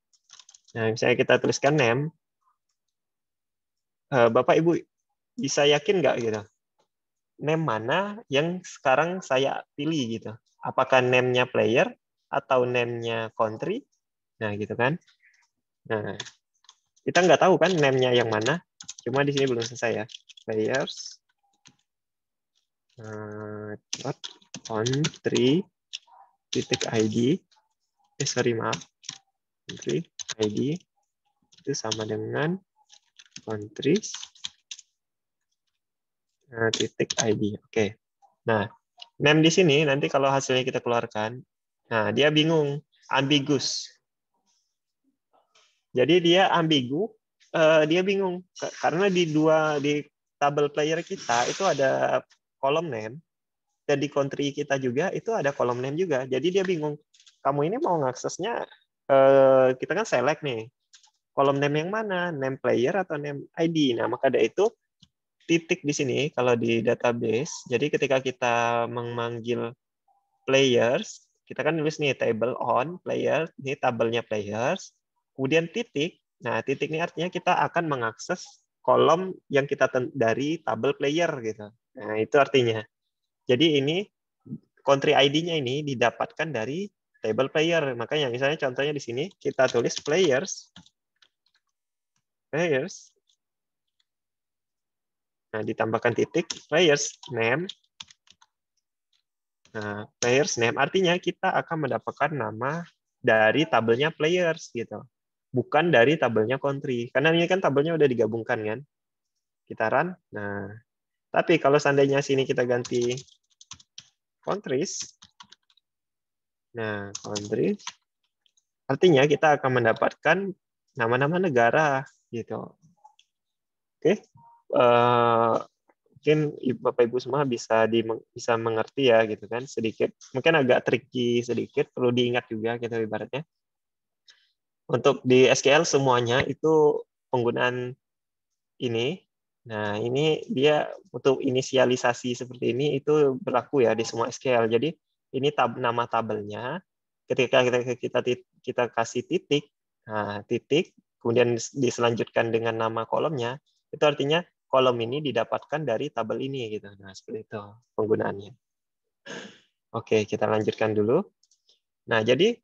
Nah, misalnya kita tuliskan name, Bapak Ibu bisa yakin nggak gitu? Name mana yang sekarang saya pilih gitu? Apakah name-nya player atau name-nya country? Nah, gitu kan. Nah, kita nggak tahu kan name-nya yang mana. Cuma di sini belum selesai ya. Players country titik ID. Sorry maaf. Country ID itu sama dengan countries titik ID. Oke. Nah, name di sini nanti kalau hasilnya kita keluarkan, nah dia bingung, ambiguous. Jadi dia ambigu, dia bingung karena di tabel player kita itu ada kolom name dan di country kita juga itu ada kolom name juga. Jadi dia bingung, kamu ini mau ngaksesnya kita kan select nih kolom name yang mana, name player atau name ID. Nah, maka dari itu titik di sini kalau di database. Jadi ketika kita memanggil players, kita kan nulis nih table on player, ini tabelnya players, kemudian titik. Nah, titik ini artinya kita akan mengakses kolom yang kita dari tabel player gitu. Nah, itu artinya. Jadi ini country ID-nya ini didapatkan dari table player. Makanya misalnya contohnya di sini kita tulis players. Nah, ditambahkan titik players name. Nah, players name artinya kita akan mendapatkan nama dari tabelnya players gitu. Bukan dari tabelnya country. Karena ini kan tabelnya udah digabungkan kan. Kita run. Nah, tapi kalau seandainya sini kita ganti countries. Nah, countries artinya kita akan mendapatkan nama-nama negara gitu. Oke. Mungkin Bapak Ibu semua bisa mengerti ya gitu kan sedikit. Mungkin agak tricky sedikit, perlu diingat juga gitu ibaratnya. Untuk di SQL semuanya itu penggunaan ini. Nah, ini dia untuk inisialisasi seperti ini itu berlaku ya di semua SQL. Jadi ini nama tabelnya. Ketika kita kasih titik, nah, titik, kemudian diselanjutkan dengan nama kolomnya, itu artinya kolom ini didapatkan dari tabel ini gitu. Nah, seperti itu penggunaannya. Oke, kita lanjutkan dulu. Nah, jadi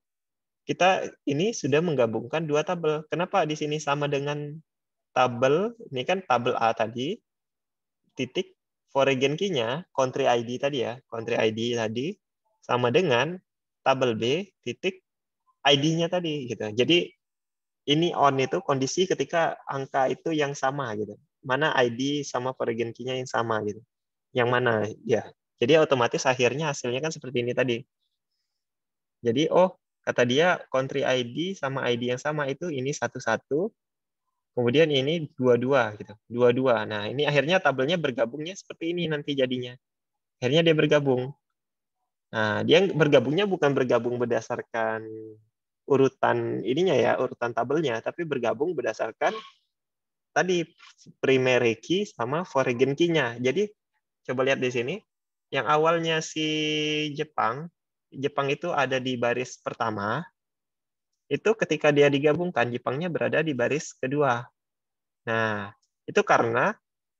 kita ini sudah menggabungkan dua tabel. Kenapa di sini sama dengan tabel, ini kan tabel A tadi, titik foreign key-nya, country ID tadi ya, country ID tadi, sama dengan tabel B, titik ID-nya tadi. Gitu. Jadi ini on itu kondisi ketika angka itu yang sama. Gitu. Mana ID sama foreign key-nya yang sama. Gitu. Yang mana? Ya. Jadi otomatis akhirnya hasilnya kan seperti ini tadi. Jadi, kata dia country ID sama ID yang sama itu ini 1-1, kemudian ini 2-2 gitu. 2-2. Nah, ini akhirnya tabelnya bergabungnya seperti ini nanti jadinya. Akhirnya dia bergabung. Nah, dia bergabungnya bukan bergabung berdasarkan urutan ininya ya, urutan tabelnya, tapi bergabung berdasarkan tadi primary key sama foreign key-nya. Jadi coba lihat di sini. Yang awalnya si Jepang itu ada di baris pertama, itu ketika dia digabungkan, Jepangnya berada di baris kedua. Nah, itu karena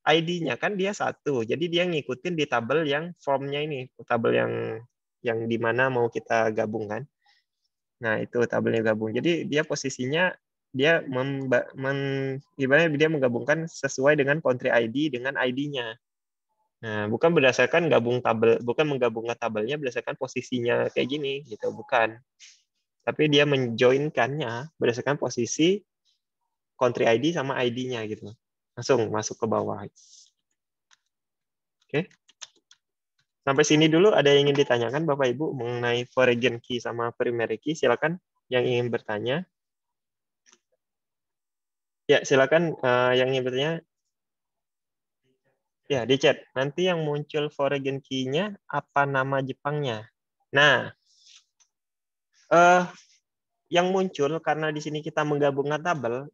ID-nya kan dia satu, jadi dia ngikutin di tabel yang formnya ini, tabel yang di mana mau kita gabung kan. Nah itu tabelnya gabung. Jadi dia posisinya dia ibaratnya dia menggabungkan sesuai dengan country ID dengan ID-nya. Nah bukan berdasarkan gabung tabel, bukan menggabungkan tabelnya berdasarkan posisinya kayak gini gitu, bukan. Tapi dia menjoinkannya berdasarkan posisi country ID sama ID-nya gitu. Langsung masuk ke bawah. Oke. Sampai sini dulu ada yang ingin ditanyakan Bapak Ibu mengenai foreign key sama primary key? Silakan yang ingin bertanya. Ya, silakan yang ingin bertanya. Ya, di chat. Nanti yang muncul foreign key-nya apa nama Jepangnya? Nah, yang muncul karena di sini kita menggabungkan tabel,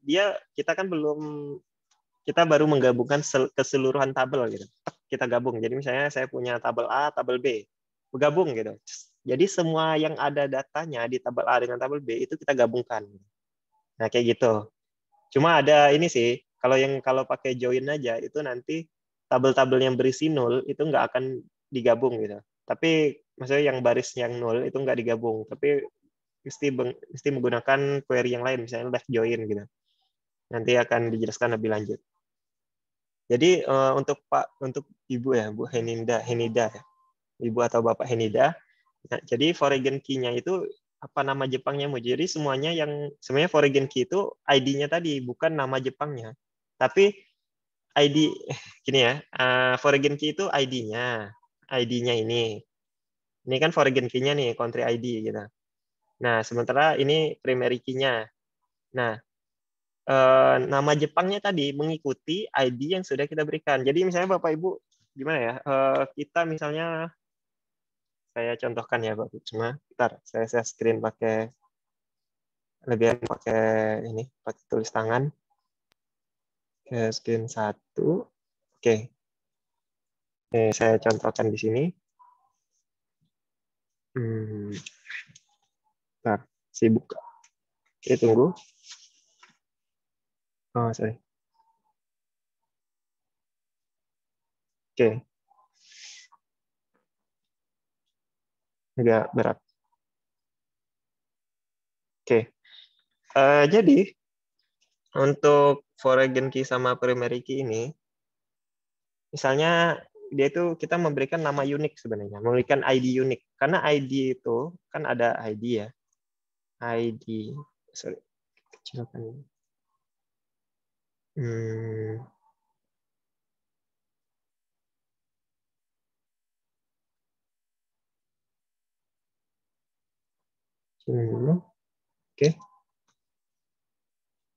kita kan kita baru menggabungkan keseluruhan tabel gitu. Kita gabung. Jadi misalnya saya punya tabel A, tabel B, bergabung gitu. Jadi semua yang ada datanya di tabel A dengan tabel B itu kita gabungkan. Nah kayak gitu. Cuma ada ini sih, kalau pakai join aja itu nanti tabel-tabel yang berisi nol itu nggak akan digabung gitu. Tapi maksudnya yang baris yang nol itu nggak digabung. Tapi mesti menggunakan query yang lain, misalnya left join gitu. Nanti akan dijelaskan lebih lanjut. Jadi untuk Ibu ya, Bu Henida ya. Ibu atau Bapak Henida. Nah, jadi foreign key-nya itu apa nama Jepangnya mau. Jadi semuanya foreign key itu ID-nya tadi, bukan nama Jepangnya. Tapi ID gini ya, foreign key itu ID-nya. ID-nya ini. Ini kan foreign key-nya nih, country ID gitu. Nah, sementara ini primary key-nya. Nah, nama Jepangnya tadi mengikuti ID yang sudah kita berikan. Jadi misalnya Bapak Ibu gimana ya? Kita misalnya saya contohkan ya Bapak. Cuma bentar, saya screen pakai lebih pakai ini, pakai tulis tangan. Oke, screen 1. Oke. Saya contohkan di sini. Bentar, sibuk. Oke, tunggu. Oh, sorry. Oke. Agak berat. Oke. Jadi untuk foreign key sama primary key ini, misalnya dia itu kita memberikan nama unik sebenarnya, memberikan ID unik. Karena ID itu kan ada ID ya. ID, sorry, kecilkan ini. Sini dulu. Oke.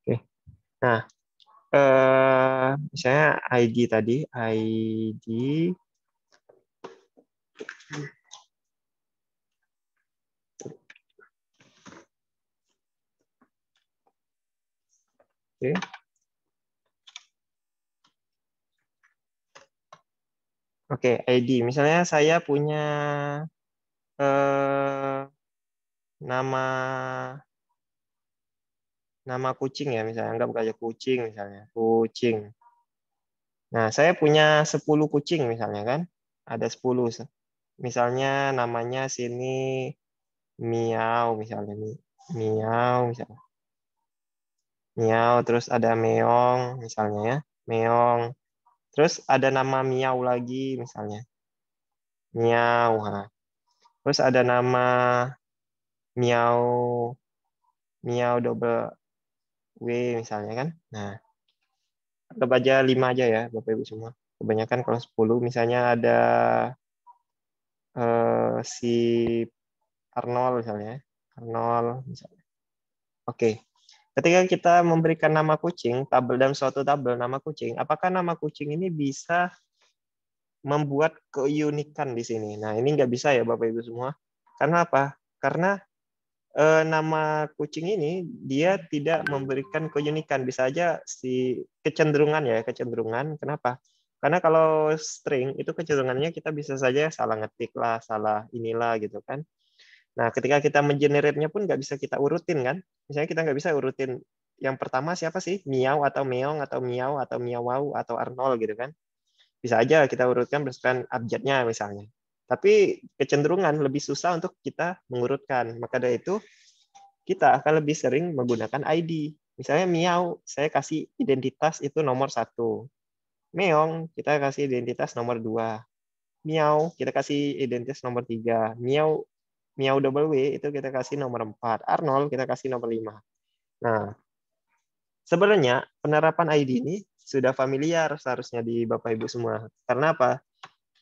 Oke. Nah, misalnya ID tadi, ID oke. Oke, ID. Misalnya saya punya nama kucing ya, misalnya anggap aja kucing misalnya, kucing. Nah, saya punya 10 kucing misalnya kan. Ada 10. Misalnya namanya sini Miau misalnya nih. Miau misalnya. Miau, terus ada Meong misalnya ya. Meong. Terus ada nama Miau lagi misalnya. Miau. Nah. Terus ada nama Miau double W misalnya kan. Nah, anggap aja 5 aja ya Bapak Ibu semua. Kebanyakan kalau 10 misalnya ada si Arnold misalnya. Arnold misalnya. Oke. Ketika kita memberikan nama kucing, tabel dalam suatu tabel nama kucing, apakah nama kucing ini bisa membuat keunikan di sini? Nah, ini nggak bisa ya Bapak Ibu semua. Karena apa? Karena nama kucing ini dia tidak memberikan keunikan, bisa aja si kecenderungan ya, kecenderungan. Kenapa? Karena kalau string itu kecenderungannya kita bisa saja salah ngetik lah, salah inilah gitu kan. Nah, ketika kita mengenerate-nya pun nggak bisa kita urutin kan. Misalnya kita nggak bisa urutin yang pertama siapa sih? Miao atau Meong atau Miao atau Miawau atau Arnold gitu kan. Bisa aja kita urutkan berdasarkan abjadnya misalnya. Tapi kecenderungan lebih susah untuk kita mengurutkan. Maka dari itu kita akan lebih sering menggunakan ID. Misalnya Miao, saya kasih identitas itu nomor 1. Meong, kita kasih identitas nomor 2. Miao, kita kasih identitas nomor 3. Miao W itu kita kasih nomor 4. Arnold, kita kasih nomor 5. Nah, sebenarnya penerapan ID ini sudah familiar seharusnya di Bapak Ibu semua. Karena apa?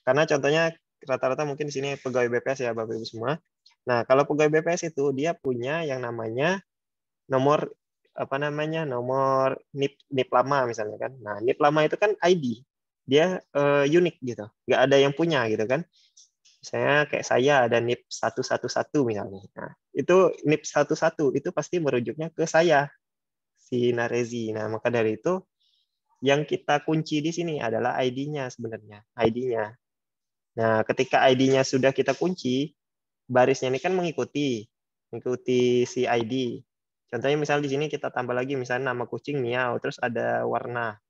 Karena contohnya rata-rata mungkin di sini pegawai BPS ya Bapak Ibu semua. Nah, kalau pegawai BPS itu dia punya yang namanya nomor nomor NIP lama misalnya kan. Nah, NIP lama itu kan ID. Dia unik gitu. Nggak ada yang punya gitu kan. Misalnya kayak saya ada NIP 111 misalnya. Nah, itu NIP 11 itu pasti merujuknya ke saya si Narezi. Nah, maka dari itu yang kita kunci di sini adalah ID-nya sebenarnya, ID-nya. Nah, ketika ID-nya sudah kita kunci, barisnya ini kan mengikuti si ID. Contohnya misalnya di sini kita tambah lagi misalnya nama kucing Miao, terus ada warna.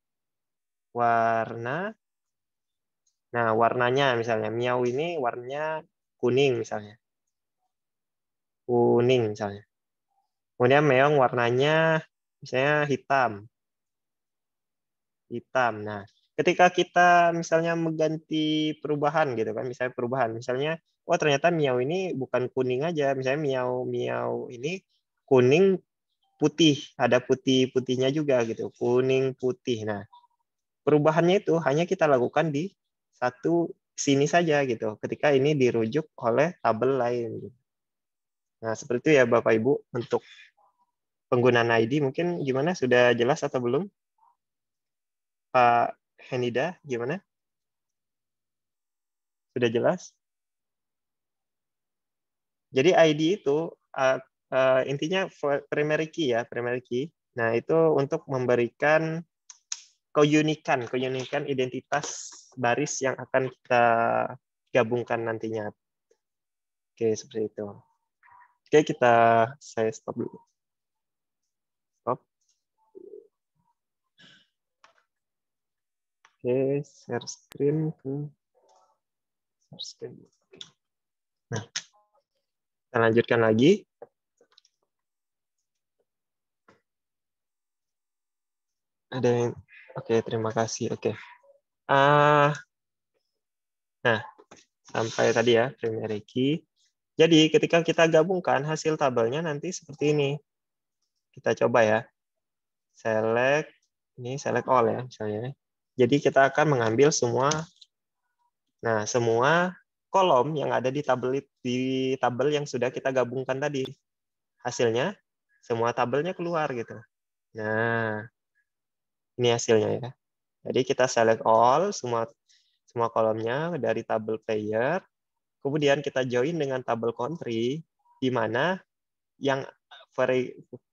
Nah, warnanya misalnya Miao ini warnanya kuning misalnya. Kuning misalnya. Kemudian Meong warnanya misalnya hitam. Hitam. Nah, ketika kita misalnya mengganti perubahan gitu kan, misalnya perubahan, misalnya oh ternyata Miao ini bukan kuning aja, misalnya Miao ini kuning putih, ada putih-putihnya juga gitu, kuning putih. Nah, perubahannya itu hanya kita lakukan di satu sini saja gitu, ketika ini dirujuk oleh tabel lain. Nah, seperti itu ya Bapak Ibu untuk penggunaan ID mungkin gimana? Sudah jelas atau belum? Pak Henida, gimana? Sudah jelas? Jadi ID itu intinya primary key ya, primary key. Nah, itu untuk memberikan keunikan identitas baris yang akan kita gabungkan nantinya. Oke, seperti itu. Oke, saya stop dulu. Stop. Oke, share screen ke share screen. Nah, kita lanjutkan lagi. Ada yang oke, terima kasih. Oke. Nah, sampai tadi ya primary key. Jadi ketika kita gabungkan hasil tabelnya nanti seperti ini. Kita coba ya. Select all ya misalnya. Jadi kita akan mengambil semua kolom yang ada di tabel yang sudah kita gabungkan tadi. Hasilnya semua tabelnya keluar gitu. Nah, ini hasilnya ya. Jadi kita select all semua kolomnya dari tabel player. Kemudian kita join dengan tabel country di mana yang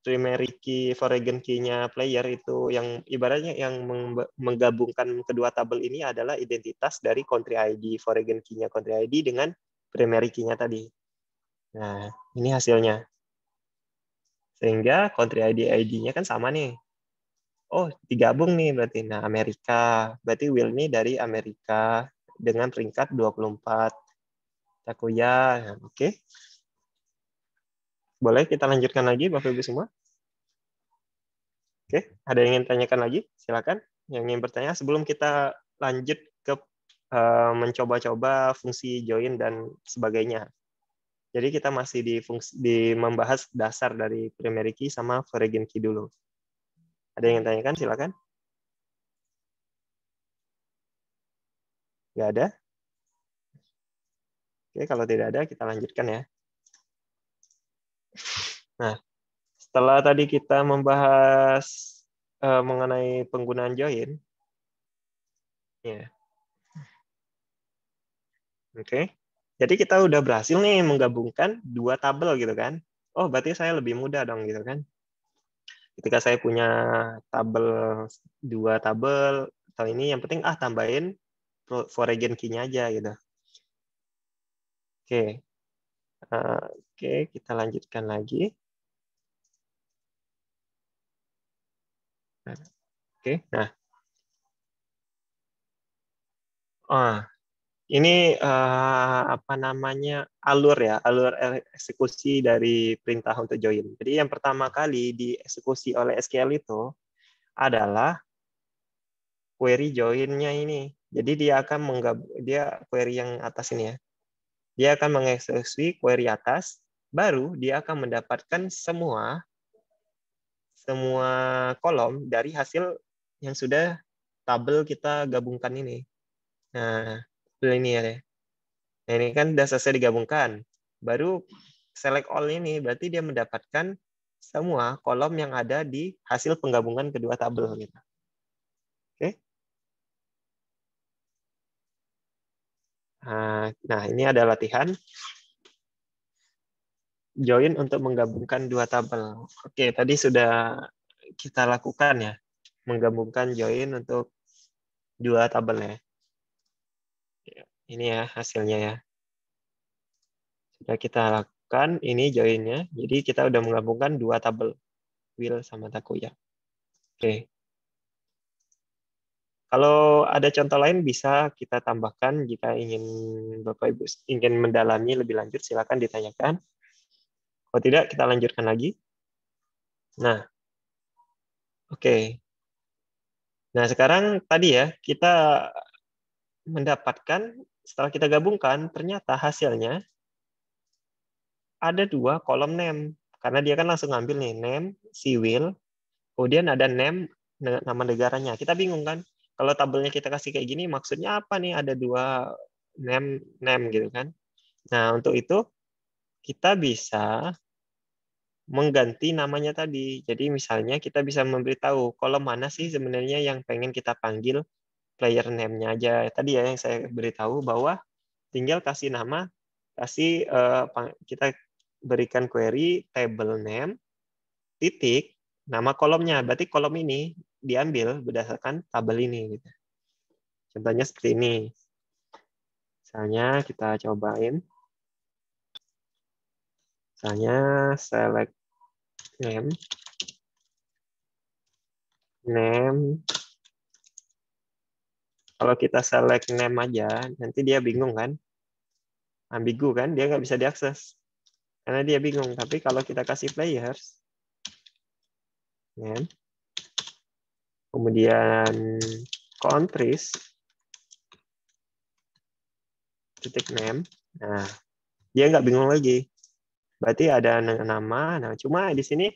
primary key, foreign key-nya player itu yang ibaratnya yang menggabungkan kedua tabel ini adalah identitas dari country ID, foreign key-nya country ID dengan primary key-nya tadi. Nah, ini hasilnya. Sehingga country ID-nya kan sama nih. Oh, digabung nih berarti. Nah, Amerika. Berarti Will ini dari Amerika dengan peringkat 24. Takuya. Nah, oke. Boleh kita lanjutkan lagi Bapak Ibu semua? Oke, ada yang ingin tanyakan lagi? Silakan. Yang ingin bertanya sebelum kita lanjut ke mencoba-coba fungsi join dan sebagainya. Jadi kita masih di membahas dasar dari primary key sama foreign key dulu. Ada yang ingin tanyakan? Silakan. Nggak ada? Oke, kalau tidak ada kita lanjutkan ya. Nah, setelah tadi kita membahas mengenai penggunaan join, ya. Oke. Jadi kita udah berhasil nih menggabungkan dua tabel gitu kan. Oh, berarti saya lebih mudah dong gitu kan. Ketika saya punya dua tabel atau ini yang penting tambahin foreign key-nya aja gitu. Oke. Oke, kita lanjutkan lagi. Oke, nah, ini apa namanya alur ya, alur eksekusi dari perintah untuk join. Jadi yang pertama kali dieksekusi oleh SQL itu adalah query join-nya ini. Jadi dia akan dia query yang atas ini ya. Dia akan mengeksekusi query atas, baru dia akan mendapatkan semua kolom dari hasil yang sudah tabel kita gabungkan ini. Nah, ini ya. Nah, ini kan sudah selesai digabungkan. Baru select all ini berarti dia mendapatkan semua kolom yang ada di hasil penggabungan kedua tabel gitu. Oke. Nah, ini ada latihan join untuk menggabungkan dua tabel. Oke, tadi sudah kita lakukan ya, menggabungkan join untuk dua tabel ya. Ini ya hasilnya ya. Sudah kita lakukan, ini joinnya. Jadi kita udah menggabungkan dua tabel, Will sama Takuya. Oke. Kalau ada contoh lain bisa kita tambahkan jika ingin Bapak Ibu ingin mendalami lebih lanjut silakan ditanyakan. Kalau tidak kita lanjutkan lagi. Nah, oke. Nah, sekarang tadi ya kita mendapatkan setelah kita gabungkan ternyata hasilnya ada dua kolom name karena dia kan langsung ngambil nih name si Will, kemudian ada name nama negaranya. Kita bingung kan? Kalau tabelnya kita kasih kayak gini maksudnya apa nih ada dua name gitu kan? Nah, untuk itu kita bisa mengganti namanya tadi. Jadi misalnya kita bisa memberitahu kolom mana sih sebenarnya yang pengen kita panggil player name-nya aja. Tadi ya yang saya beritahu bahwa tinggal kasih nama, kita berikan query table name titik nama kolomnya. Berarti kolom ini diambil berdasarkan tabel ini. Gitu. Contohnya seperti ini. Misalnya kita cobain. Misalnya select name. Kalau kita select name aja, nanti dia bingung kan? Ambigu kan? Dia nggak bisa diakses. Karena dia bingung. Tapi kalau kita kasih players, name, kemudian countries, titik name, nah dia nggak bingung lagi. Berarti ada nama. Nah, cuma di sini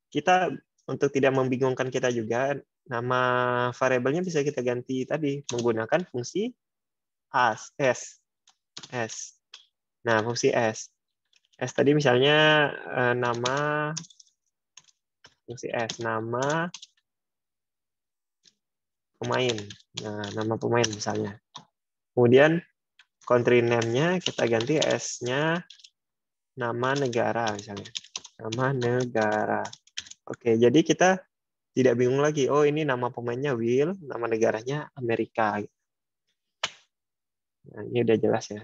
kita untuk tidak membingungkan kita juga, nama variabelnya bisa kita ganti tadi menggunakan fungsi s. Nah, fungsi s. S tadi misalnya nama fungsi s, nama pemain. Nah, nama pemain misalnya. Kemudian country name-nya kita ganti s-nya nama negara misalnya. Nama negara. Oke, jadi kita tidak bingung lagi. Oh, ini nama pemainnya Will, nama negaranya Amerika. Nah, ini udah jelas ya.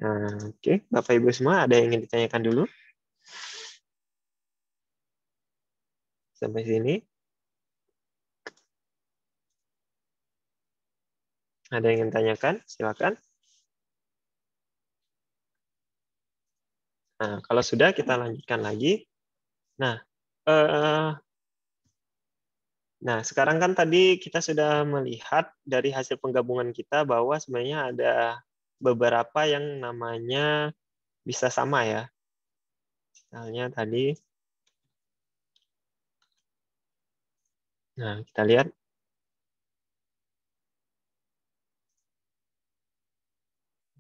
Nah, oke, Bapak Ibu semua ada yang ingin ditanyakan dulu? Sampai sini. Ada yang ingin tanyakan? Silakan. Nah, kalau sudah kita lanjutkan lagi. Nah, sekarang kan tadi kita sudah melihat dari hasil penggabungan kita bahwa sebenarnya ada beberapa yang namanya bisa sama ya. Misalnya tadi, nah kita lihat.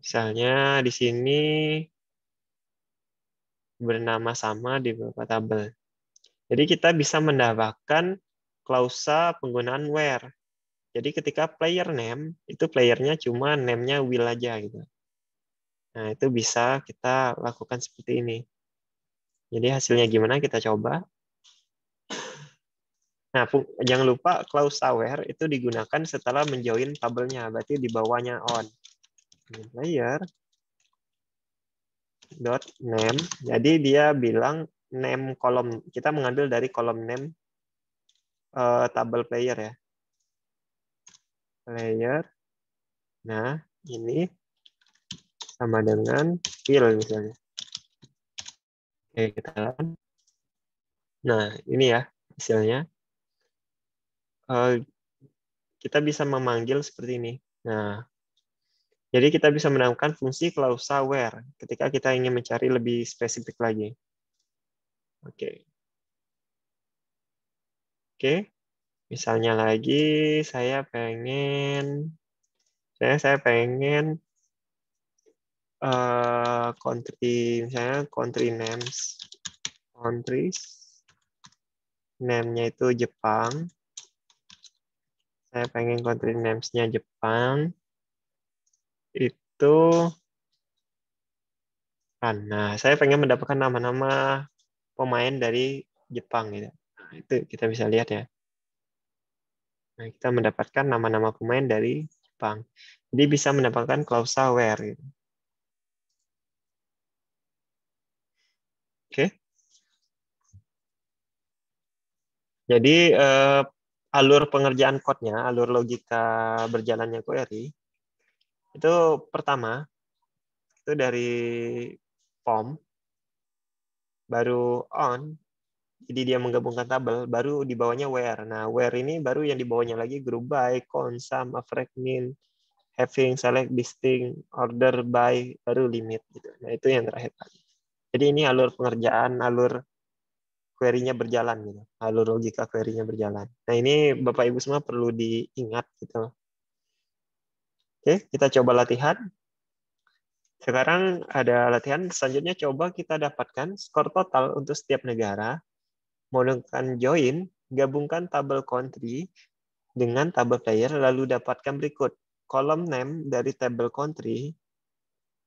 Misalnya di sini bernama sama di beberapa tabel. Jadi kita bisa mendapatkan klausa penggunaan where. Jadi ketika player name, itu playernya cuma name-nya Will aja gitu. Nah, itu bisa kita lakukan seperti ini. Jadi hasilnya gimana kita coba. Nah, jangan lupa klausa where itu digunakan setelah menjoin tabelnya, berarti di bawahnya on. Player dot name. Jadi dia bilang name kolom, kita mengambil dari kolom name tabel player ya. Player. Nah, ini sama dengan fill misalnya. Oke, kita lakukan. Nah, ini ya hasilnya. Kita bisa memanggil seperti ini. Nah, jadi kita bisa menambahkan fungsi klausa where ketika kita ingin mencari lebih spesifik lagi. Oke. Oke. Misalnya lagi saya pengen country, misalnya country names. Countries name-nya itu Jepang. Saya pengen country names-nya Jepang. Itu nah, saya pengen mendapatkan nama-nama pemain dari Jepang gitu. Nah, itu kita bisa lihat ya. Nah, kita mendapatkan nama-nama pemain dari Jepang. Jadi bisa mendapatkan klausa where gitu. Oke. Jadi alur pengerjaan code-nya, alur logika berjalannya query itu pertama itu dari form baru on, jadi dia menggabungkan tabel, baru di bawahnya where. Nah, where ini baru yang di bawahnya lagi group by, count, sum, average, mean, having, select, distinct, order by, baru limit gitu. Nah, itu yang terakhir. Jadi ini alur pengerjaan, alur query-nya berjalan gitu. Alur logika query-nya berjalan. Nah, ini Bapak Ibu semua perlu diingat gitu. Oke, kita coba latihan. Sekarang ada latihan selanjutnya, coba kita dapatkan skor total untuk setiap negara. Menggunakan join, gabungkan tabel country dengan tabel player, lalu dapatkan berikut. Kolom name dari tabel country,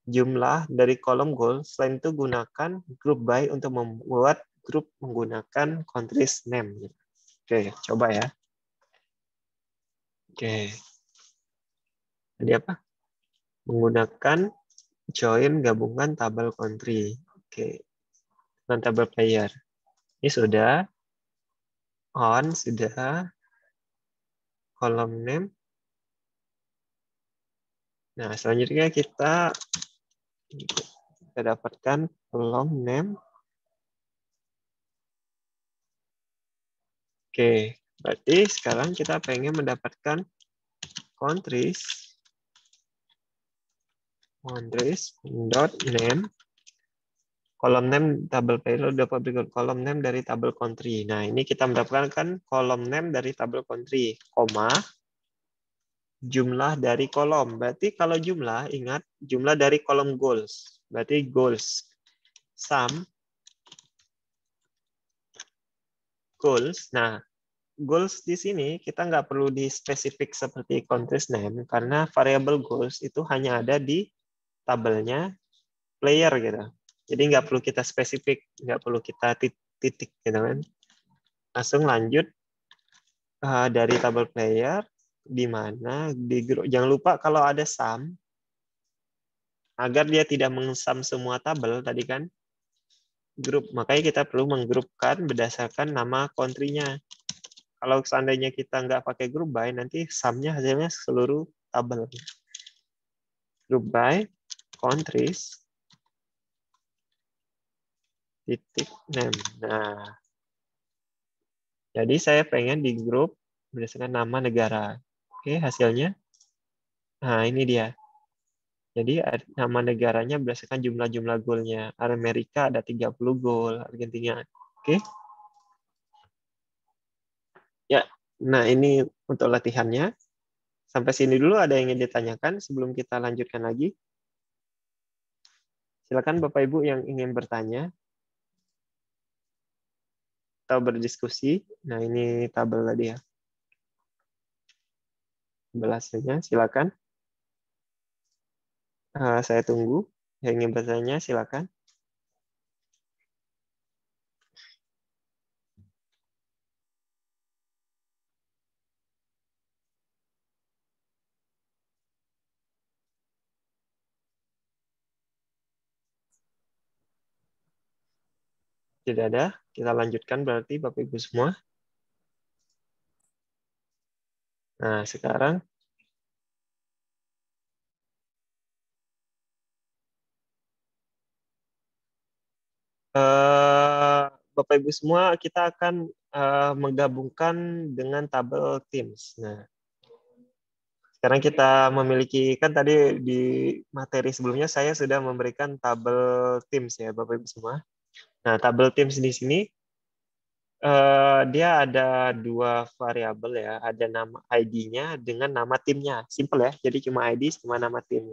jumlah dari kolom goal, selain itu gunakan group by untuk membuat grup menggunakan countries name. Oke, coba ya. Oke. Jadi apa? Menggunakan join gabungan tabel country. Oke. Dan tabel player. Ini sudah. On sudah. Kolom name. Nah, selanjutnya kita dapatkan kolom name. Oke, berarti sekarang kita pengen mendapatkan countries dot name, kolom name tabel player dapat berikut kolom name dari tabel country. Nah, ini kita mendapatkan kolom name dari tabel country, koma jumlah dari kolom. Berarti kalau jumlah, ingat jumlah dari kolom goals. Berarti goals sum goals. Nah, goals di sini kita nggak perlu di spesifik seperti countries name karena variable goals itu hanya ada di tabelnya player gitu. Jadi nggak perlu kita spesifik, nggak perlu kita titik gitu kan. Langsung lanjut dari tabel player di mana di grup. Jangan lupa kalau ada sum agar dia tidak mengsum semua tabel tadi kan grup. Makanya kita perlu menggrupkan berdasarkan nama country-nya. Kalau seandainya kita nggak pakai group by, nanti sum-nya hasilnya seluruh tabel. Group by countries titik name. Nah, jadi saya pengen di grup berdasarkan nama negara. Oke, hasilnya. Nah, ini dia. Jadi nama negaranya berdasarkan jumlah-jumlah golnya. Amerika ada 30 gol, Argentina. Oke. Ya, nah ini untuk latihannya. Sampai sini dulu ada yang ingin ditanyakan sebelum kita lanjutkan lagi. Silakan Bapak Ibu yang ingin bertanya atau berdiskusi. Nah, ini tabel tadi ya. Belasnya, silakan. Saya tunggu. Yang ingin bertanya, silakan. Tidak ada. Kita lanjutkan berarti Bapak Ibu semua. Nah, sekarang Bapak Ibu semua, kita akan menggabungkan dengan tabel Teams. Nah, sekarang kita memiliki, kan tadi di materi sebelumnya saya sudah memberikan tabel Teams ya Bapak Ibu semua. Nah, tabel Teams di sini dia ada dua variabel ya, ada nama ID-nya dengan nama timnya. Simple ya, jadi cuma ID sama nama tim.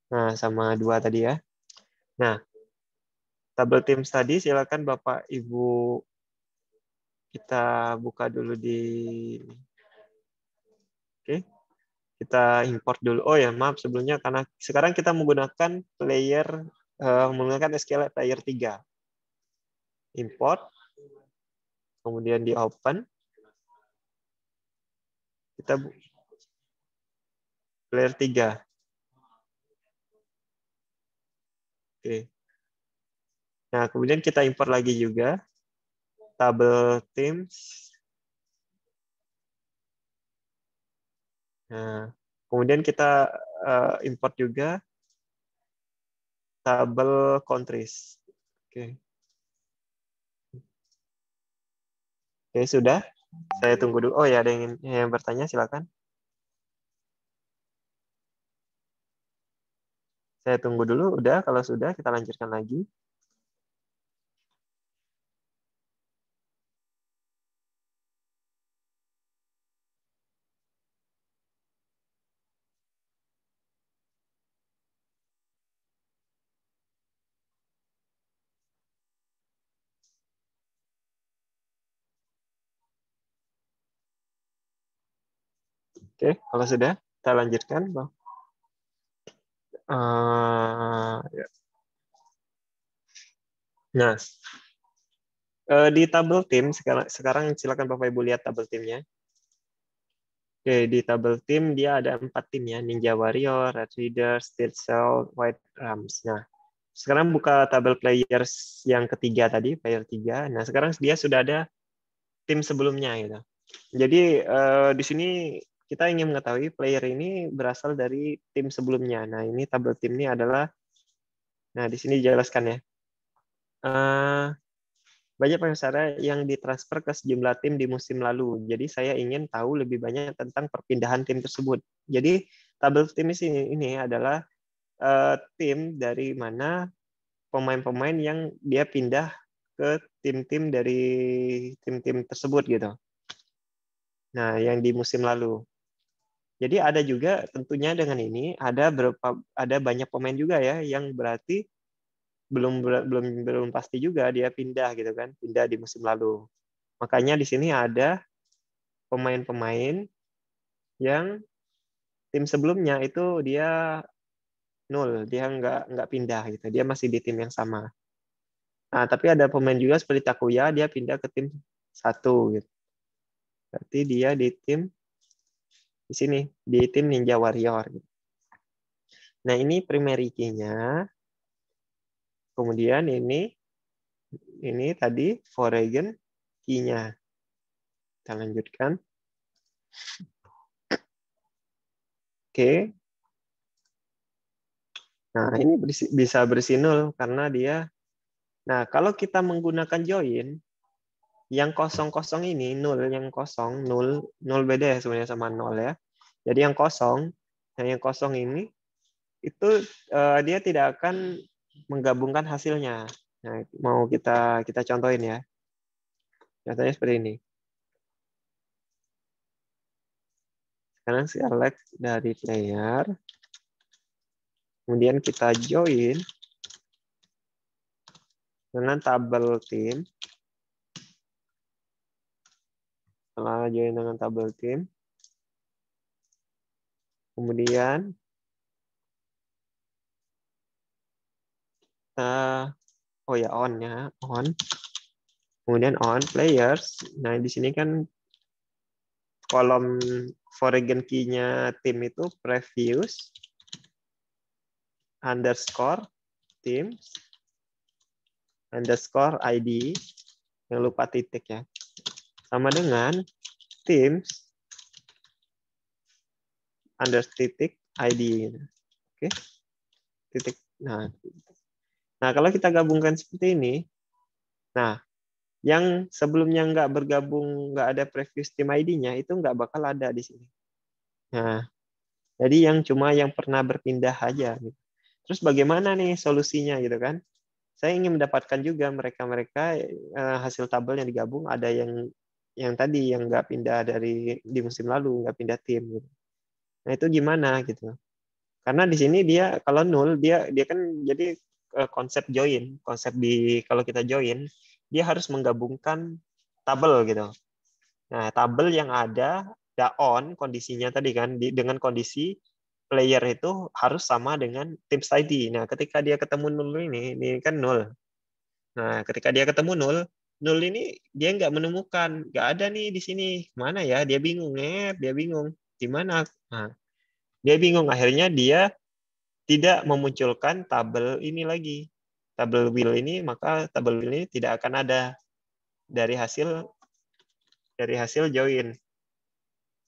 Nah, sama dua tadi ya. Nah, tabel Teams tadi silakan Bapak Ibu kita buka dulu di Oke. Kita import dulu. Oh ya, maaf sebelumnya karena sekarang kita menggunakan menggunakan SQL Player 3. Import, kemudian di open. Kita Player 3. Oke. Nah, kemudian kita import lagi juga tabel Teams. Nah, kemudian kita import juga tabel countries. Oke. Oke, sudah. Saya tunggu dulu. Oh ya, ada yang bertanya, silakan. Saya tunggu dulu. Udah, kalau sudah kita lanjutkan lagi. Oke, kalau sudah, kita lanjutkan, Bang. Ya. Nah, di tabel tim sekarang silakan Bapak Ibu lihat tabel timnya. Oke, di tabel tim dia ada 4 tim ya, Ninja Warrior, Red Reader, Steel Cell, White Rams. Nah, sekarang buka tabel players yang ketiga tadi, player 3. Nah, sekarang dia sudah ada tim sebelumnya gitu. Jadi di sini kita ingin mengetahui player ini berasal dari tim sebelumnya. Nah, ini tabel tim ini adalah, nah di sini dijelaskan ya. Banyak pemain yang ditransfer ke sejumlah tim di musim lalu. Jadi saya ingin tahu lebih banyak tentang perpindahan tim tersebut. Jadi tabel tim ini adalah tim dari mana pemain-pemain yang dia pindah ke tim-tim dari tim-tim tersebut gitu. Nah, yang di musim lalu. Jadi ada juga tentunya dengan ini ada banyak pemain juga ya yang berarti belum pasti juga dia pindah gitu kan, pindah di musim lalu. Makanya di sini ada pemain-pemain yang tim sebelumnya itu dia nol, dia nggak pindah gitu, dia masih di tim yang sama. Nah, tapi ada pemain juga seperti Takuya, dia pindah ke tim satu gitu. Berarti dia di tim di sini, di tim Ninja Warrior. Gitu. Nah, ini primary key-nya. Kemudian ini tadi foreign key-nya. Kita lanjutkan. Oke. Nah, ini bisa bersih nol karena dia. Nah, kalau kita menggunakan join, yang kosong-kosong ini, nol, yang kosong, nol beda ya sebenarnya sama nol ya. Jadi yang kosong ini, itu dia tidak akan menggabungkan hasilnya. Nah, mau kita contohin ya. Contohnya seperti ini. Sekarang select dari player, kemudian kita join dengan tabel tim. Setelah join dengan tabel tim, kemudian oh ya on ya, on. Kemudian on players. Nah, di sini kan kolom foreign key-nya tim itu previous underscore teams underscore ID, yang lupa titik ya. sama dengan teams under titik ID. Oke. Titik. Nah, kalau kita gabungkan seperti ini, nah, yang sebelumnya nggak bergabung, nggak ada previous team ID-nya, itu nggak bakal ada di sini. Nah, jadi yang cuma yang pernah berpindah aja. Gitu. Terus bagaimana nih solusinya gitu kan? Saya ingin mendapatkan juga mereka-mereka hasil tabel yang digabung, ada yang tadi yang nggak pindah dari di musim lalu, nggak pindah tim. Gitu. Nah itu gimana gitu? Karena di sini dia kalau nol dia kan jadi konsep join, konsep kalau kita join dia harus menggabungkan tabel gitu. Nah tabel yang ada on kondisinya tadi kan dengan kondisi player itu harus sama dengan teams ID. Nah ketika dia ketemu nol ini kan nol. Nah ketika dia ketemu nol ini dia nggak menemukan, nggak ada nih di sini mana ya? Dia bingung dia bingung di mana. Nah, dia bingung akhirnya dia tidak memunculkan tabel ini lagi. Tabel wheel ini, maka tabel wheel ini tidak akan ada dari hasil join.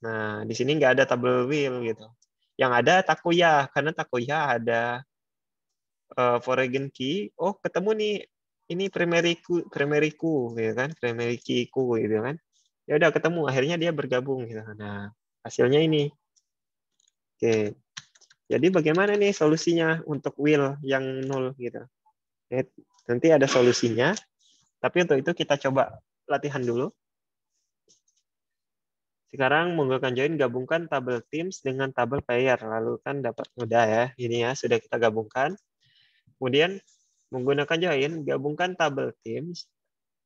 Nah, di sini nggak ada tabel wheel gitu. Yang ada Takoya, karena Takoya ada foreign key. Oh, ketemu nih ini primary ku gitu kan, primary key ku gitu kan. Ya udah ketemu, akhirnya dia bergabung gitu. Nah, hasilnya ini. Oke. Jadi bagaimana nih solusinya untuk wheel yang nol gitu? Nanti ada solusinya, tapi untuk itu kita coba latihan dulu. Sekarang menggunakan join, gabungkan tabel teams dengan tabel player. Lalu kan dapat udah ya, ini ya sudah kita gabungkan. Kemudian menggunakan join, gabungkan tabel teams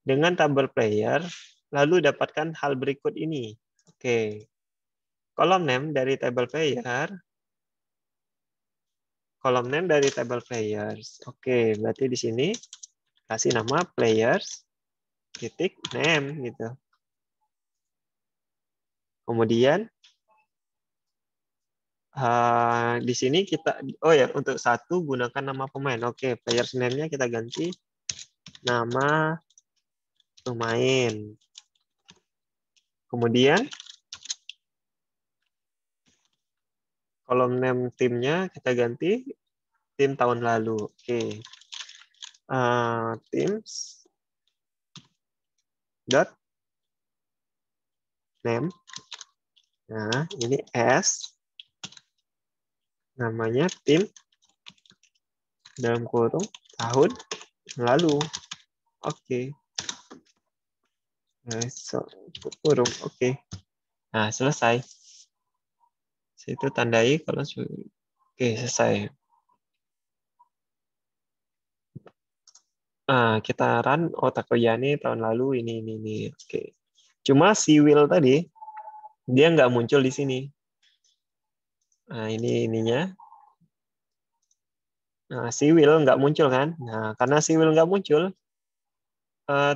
dengan tabel player, lalu dapatkan hal berikut ini. Oke. Kolom name dari table player. Kolom name dari table players. Oke, berarti di sini kasih nama players titik name gitu. Kemudian di sini kita, oh ya untuk satu gunakan nama pemain. Oke, players name-nya kita ganti nama pemain. Kemudian kolom name timnya kita ganti tim tahun lalu. Oke, teams dot name. Nah, ini S namanya tim dalam kurung tahun lalu. Oke. Kurung. Oke. Nah, selesai. Itu tandai kalau oke, selesai. Nah, kita run Takoya ini tahun lalu ini. Oke. Cuma si Will tadi dia nggak muncul di sini. Nah, ini ininya. Nah, si Will nggak muncul kan? Nah, karena si Will nggak muncul,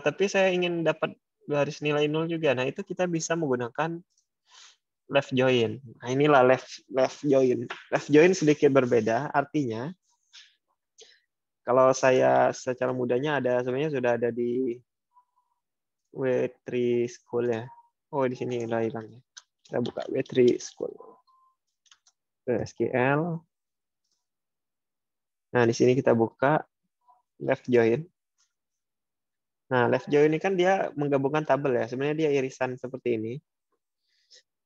tapi saya ingin dapat garis nilai 0 juga. Nah, itu kita bisa menggunakan left join. Nah, inilah left join. Left join sedikit berbeda, artinya kalau saya secara mudahnya sebenarnya sudah ada di W3 School ya. Oh, di sini udah hilang. Kita buka W3 School. SQL. Nah, di sini kita buka left join. Nah, left join ini kan dia menggabungkan tabel ya. Sebenarnya dia irisan seperti ini.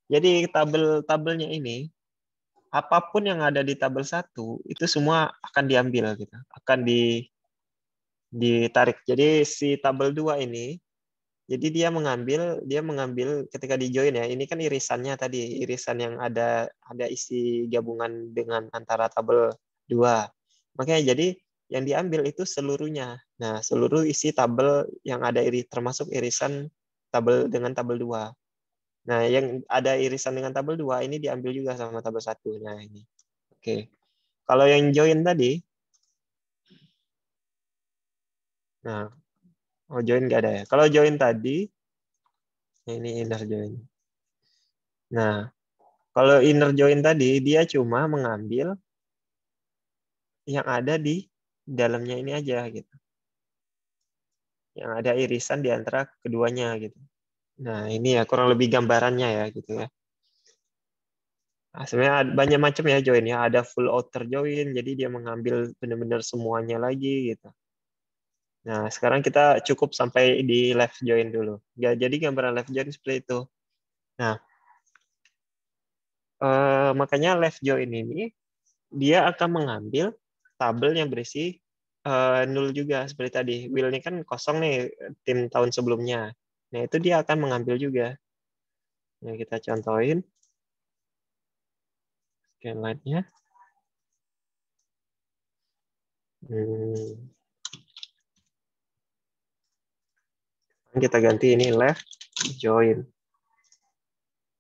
Jadi tabelnya ini, apapun yang ada di tabel 1, itu semua akan diambil gitu. Akan ditarik. Jadi si tabel 2 ini, jadi dia mengambil ketika di join ya. Ini kan irisannya tadi, irisan yang ada isi gabungan dengan antara tabel 2. Makanya jadi yang diambil itu seluruhnya. Nah, seluruh isi tabel yang ada termasuk irisan tabel dengan tabel 2. Nah, yang ada irisan dengan tabel 2 ini diambil juga sama tabel 1. Nah, ini. Oke. Kalau yang join tadi, nah, join nggak ada ya. Kalau join tadi, ini inner join. Nah, kalau inner join tadi, dia cuma mengambil yang ada di dalamnya ini aja gitu. Yang ada irisan di antara keduanya gitu. Nah, ini ya kurang lebih gambarannya ya gitu ya. Nah, sebenarnya banyak macam ya join ya. Ada full outer join, jadi dia mengambil benar-benar semuanya lagi gitu. Nah, sekarang kita cukup sampai di left join dulu. Ya, jadi gambaran left join seperti itu. Nah, makanya left join ini dia akan mengambil tabel yang berisi nul juga seperti tadi. Will ini kan kosong nih tim tahun sebelumnya. Nah, itu dia akan mengambil juga. Nah, kita contohin scanline-nya. Kita ganti ini left join.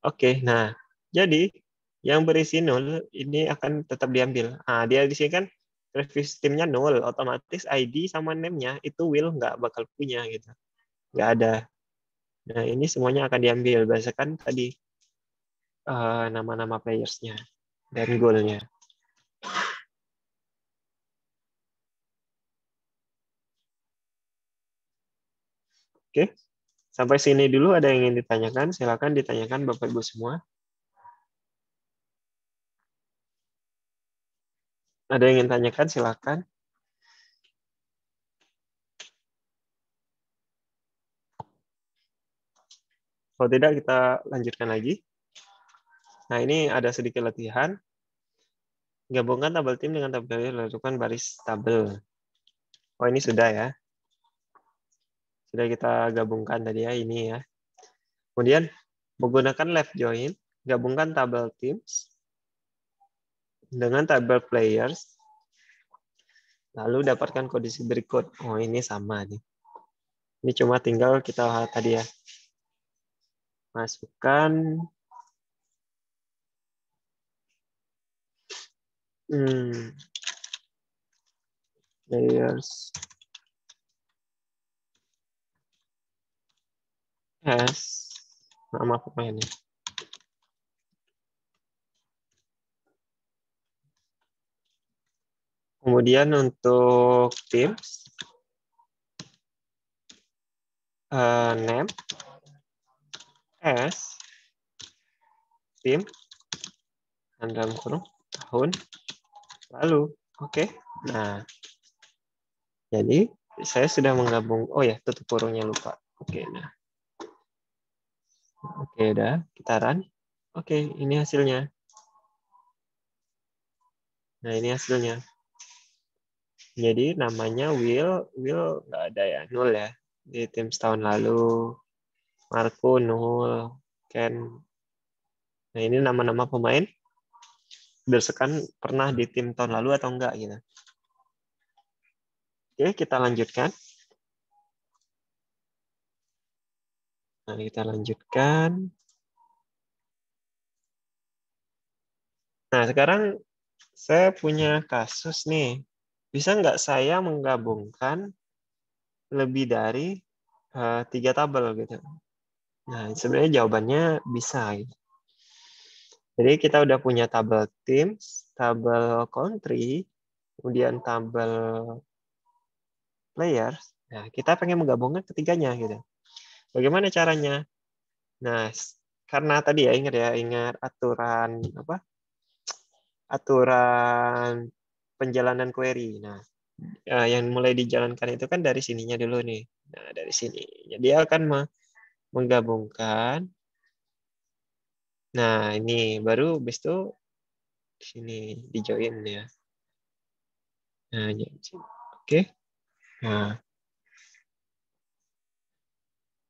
Oke, nah jadi yang berisi nol ini akan tetap diambil. Nah, dia di sini kan previous timnya nol, otomatis ID sama name-nya itu will nggak bakal punya gitu, nggak ada. Nah ini semuanya akan diambil berdasarkan tadi nama-nama players-nya dan goal-nya. Oke, sampai sini dulu ada yang ingin ditanyakan? Silakan ditanyakan Bapak Ibu semua. Ada yang ingin tanyakan? Silakan. Kalau tidak kita lanjutkan lagi. Nah ini ada sedikit latihan. Gabungkan tabel tim dengan tabel player, lakukan baris tabel. Oh ini sudah ya. Sudah kita gabungkan tadi ya ini ya. Kemudian menggunakan left join, gabungkan tabel teams dengan tabel players, lalu dapatkan kondisi berikut. Oh ini sama nih. Ini cuma tinggal kita tadi ya. Masukkan players as nama pemainnya. Kemudian untuk teams name as tim dalam kurung tahun lalu. Oke. Nah, jadi saya sudah menggabung. Oh ya, tutup kurungnya lupa. Oke, nah. Oke, udah. Kita run. Oke, ini hasilnya. Nah, ini hasilnya. Jadi namanya Will nggak ada ya, nol ya. Di tim setahun lalu. Marco nol. Ken. Nah, ini nama-nama pemain. Berdasarkan pernah di tim tahun lalu atau enggak gitu. Oke, kita lanjutkan. Nah, kita lanjutkan. Nah, sekarang saya punya kasus nih. Bisa nggak saya menggabungkan lebih dari 3 tabel gitu? Nah, sebenarnya jawabannya bisa. Gitu. Jadi kita udah punya tabel teams, tabel country, kemudian tabel players. Nah, kita pengen menggabungkan ketiganya gitu. Bagaimana caranya? Nah, karena tadi ya ingat aturan apa? Aturan penjalanan query. Nah, yang mulai dijalankan itu kan dari sininya dulu nih. Nah, dari sini. Jadi dia akan menggabungkan. Nah, ini baru habis itu di sini di join ya. Nah, oke. Nah,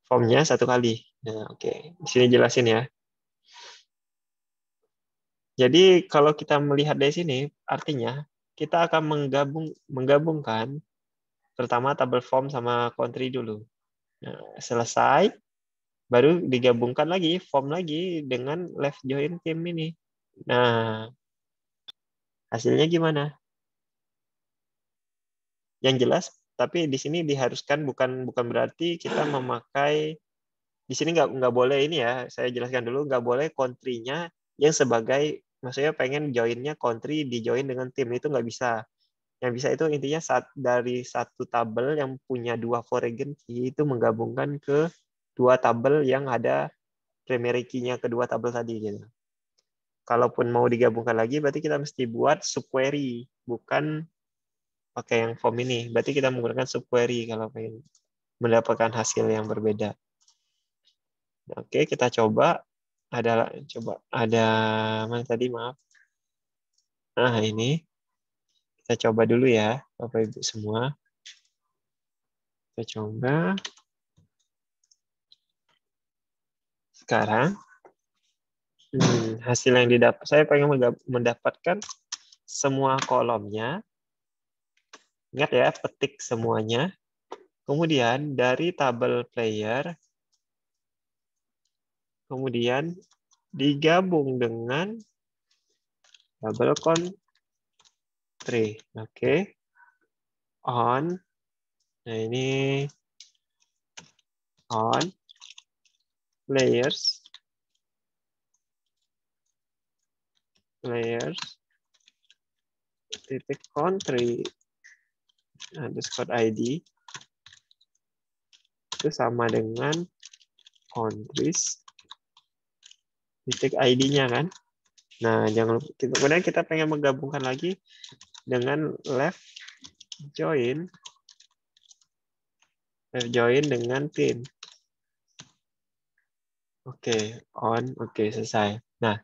formnya satu kali. Nah, oke. Di sini jelasin ya. Jadi kalau kita melihat dari sini, artinya kita akan menggabungkan pertama tabel form sama country dulu. Nah, selesai, baru digabungkan lagi form lagi dengan left join team ini. Nah, hasilnya gimana? Yang jelas, tapi di sini diharuskan bukan berarti kita memakai di sini nggak boleh ini ya. Saya jelaskan dulu nggak boleh country-nya yang sebagai maksudnya pengen join-nya country di join dengan tim itu nggak bisa. Yang bisa itu intinya dari satu tabel yang punya 2 foreign key itu menggabungkan ke dua tabel yang ada primary key-nya kedua tabel tadi gitu. Kalaupun mau digabungkan lagi, berarti kita mesti buat subquery, bukan pakai yang form ini. Berarti kita menggunakan subquery kalau ingin mendapatkan hasil yang berbeda. Oke, kita coba. Ada mana tadi, maaf. Nah, ini kita coba dulu ya, Bapak Ibu semua. Kita coba. Sekarang hasil yang didapat, saya pengen mendapatkan semua kolomnya. Ingat ya, petik semuanya. Kemudian dari tabel player, kemudian digabung dengan tabel country. Oke. On. Nah, ini on players titik country underscore ID itu sama dengan countries titik ID-nya kan. Nah, jangan lupa, kemudian kita pengen menggabungkan lagi dengan left join dengan team. Oke, oke, selesai. Nah,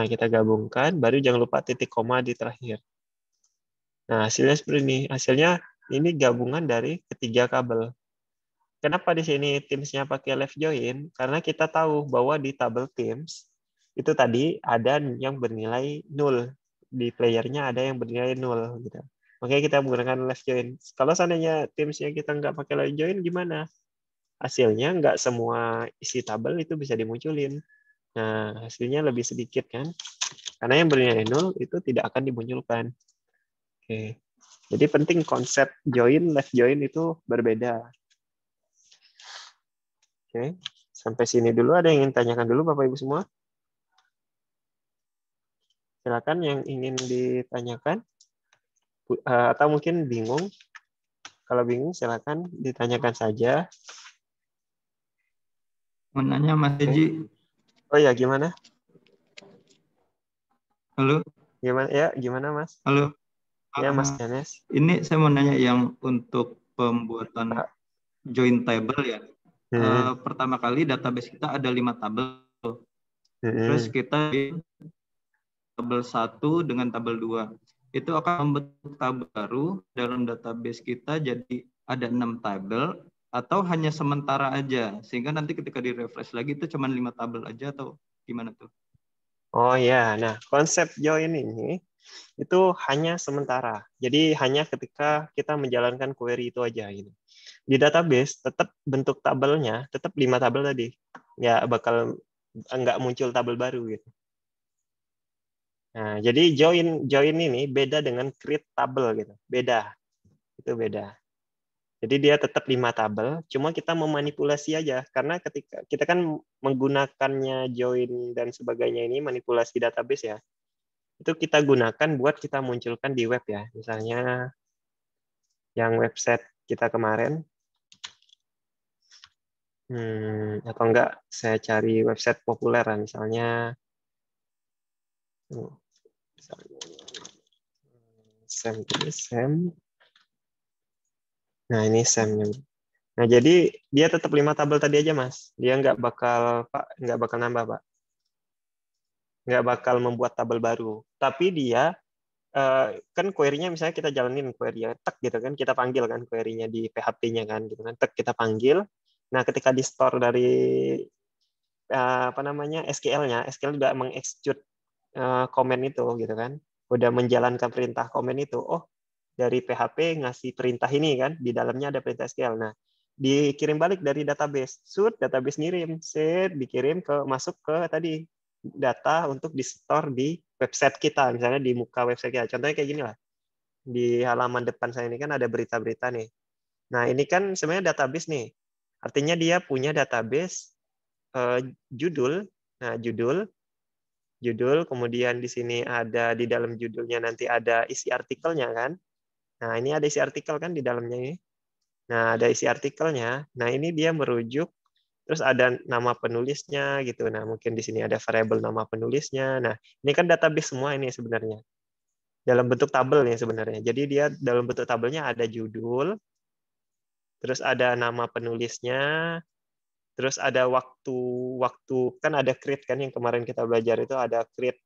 kita gabungkan, baru jangan lupa titik koma di terakhir. Nah, hasilnya seperti ini. Hasilnya ini gabungan dari ketiga kabel. Kenapa di sini Teams-nya pakai left join? Karena kita tahu bahwa di tabel Teams itu tadi ada yang bernilai 0. Di playernya ada yang bernilai 0. Gitu. Makanya kita menggunakan left join. Kalau seandainya Teams-nya kita nggak pakai left join, gimana? Hasilnya nggak semua isi tabel itu bisa dimunculin. Nah, hasilnya lebih sedikit kan? Karena yang bernilai 0 itu tidak akan dimunculkan. Oke. Jadi penting konsep join, left join itu berbeda. Oke. Sampai sini dulu. Ada yang ingin tanyakan dulu Bapak Ibu semua? Silakan yang ingin ditanyakan. Atau mungkin bingung. Kalau bingung silakan ditanyakan saja. Mau nanya Mas Eji. Oh ya, gimana? Halo. Gimana Mas? Halo. Ya, Mas Janes. Ini saya mau nanya yang untuk pembuatan join table ya. Pertama kali database kita ada 5 tabel. Terus kita tabel 1 dengan tabel 2. Itu akan membentuk tabel baru dalam database kita, jadi ada 6 tabel atau hanya sementara aja, sehingga nanti ketika di-refresh lagi itu cuma 5 tabel aja atau gimana tuh? Oh ya, nah konsep join ini itu hanya sementara. Jadi hanya ketika kita menjalankan query itu aja gitu. Di database tetap bentuk tabelnya tetap 5 tabel tadi. Ya bakal nggak muncul tabel baru gitu. Nah, jadi join ini beda dengan create tabel gitu. Beda. Itu beda. Jadi dia tetap 5 tabel, cuma kita memanipulasi aja karena ketika kita kan menggunakannya join dan sebagainya ini manipulasi database ya. Itu kita gunakan buat kita munculkan di web ya. Misalnya yang website kita kemarin. Atau enggak saya cari website populer lah, misalnya Sam. Nah, ini Sam. Nah, jadi dia tetap 5 tabel tadi aja, Mas. Dia nggak bakal nambah, Pak. Nggak bakal membuat tabel baru. Tapi dia kan query-nya misalnya kita jalanin query-nya, tek gitu kan, kita panggil kan query-nya di PHP-nya kan, gitu kan, tek kita panggil. Nah, ketika di store dari SQL-nya, SQL udah mengexecute komen itu gitu kan, udah menjalankan perintah komen itu. Oh, dari PHP ngasih perintah ini kan, di dalamnya ada perintah SQL. Nah, dikirim balik dari database. Database ngirim, dikirim masuk ke tadi data untuk di store di website kita, misalnya di muka website kita. Contohnya kayak gini lah. Di halaman depan saya ini kan ada berita-berita nih. Nah, ini kan sebenarnya database nih. Artinya dia punya database judul. Nah, judul, kemudian di sini ada di dalam judulnya nanti ada isi artikelnya kan. Nah, ini ada isi artikel kan di dalamnya ini. Nah, ada isi artikelnya. Nah, ini dia merujuk Terus ada nama penulisnya gitu. Nah, mungkin di sini ada variabel nama penulisnya. Nah, ini kan database semua ini sebenarnya. Dalam bentuk tabel nih sebenarnya. Jadi dia dalam bentuk tabelnya ada judul, terus ada nama penulisnya, terus ada waktu kan ada create kan yang kemarin kita belajar itu ada create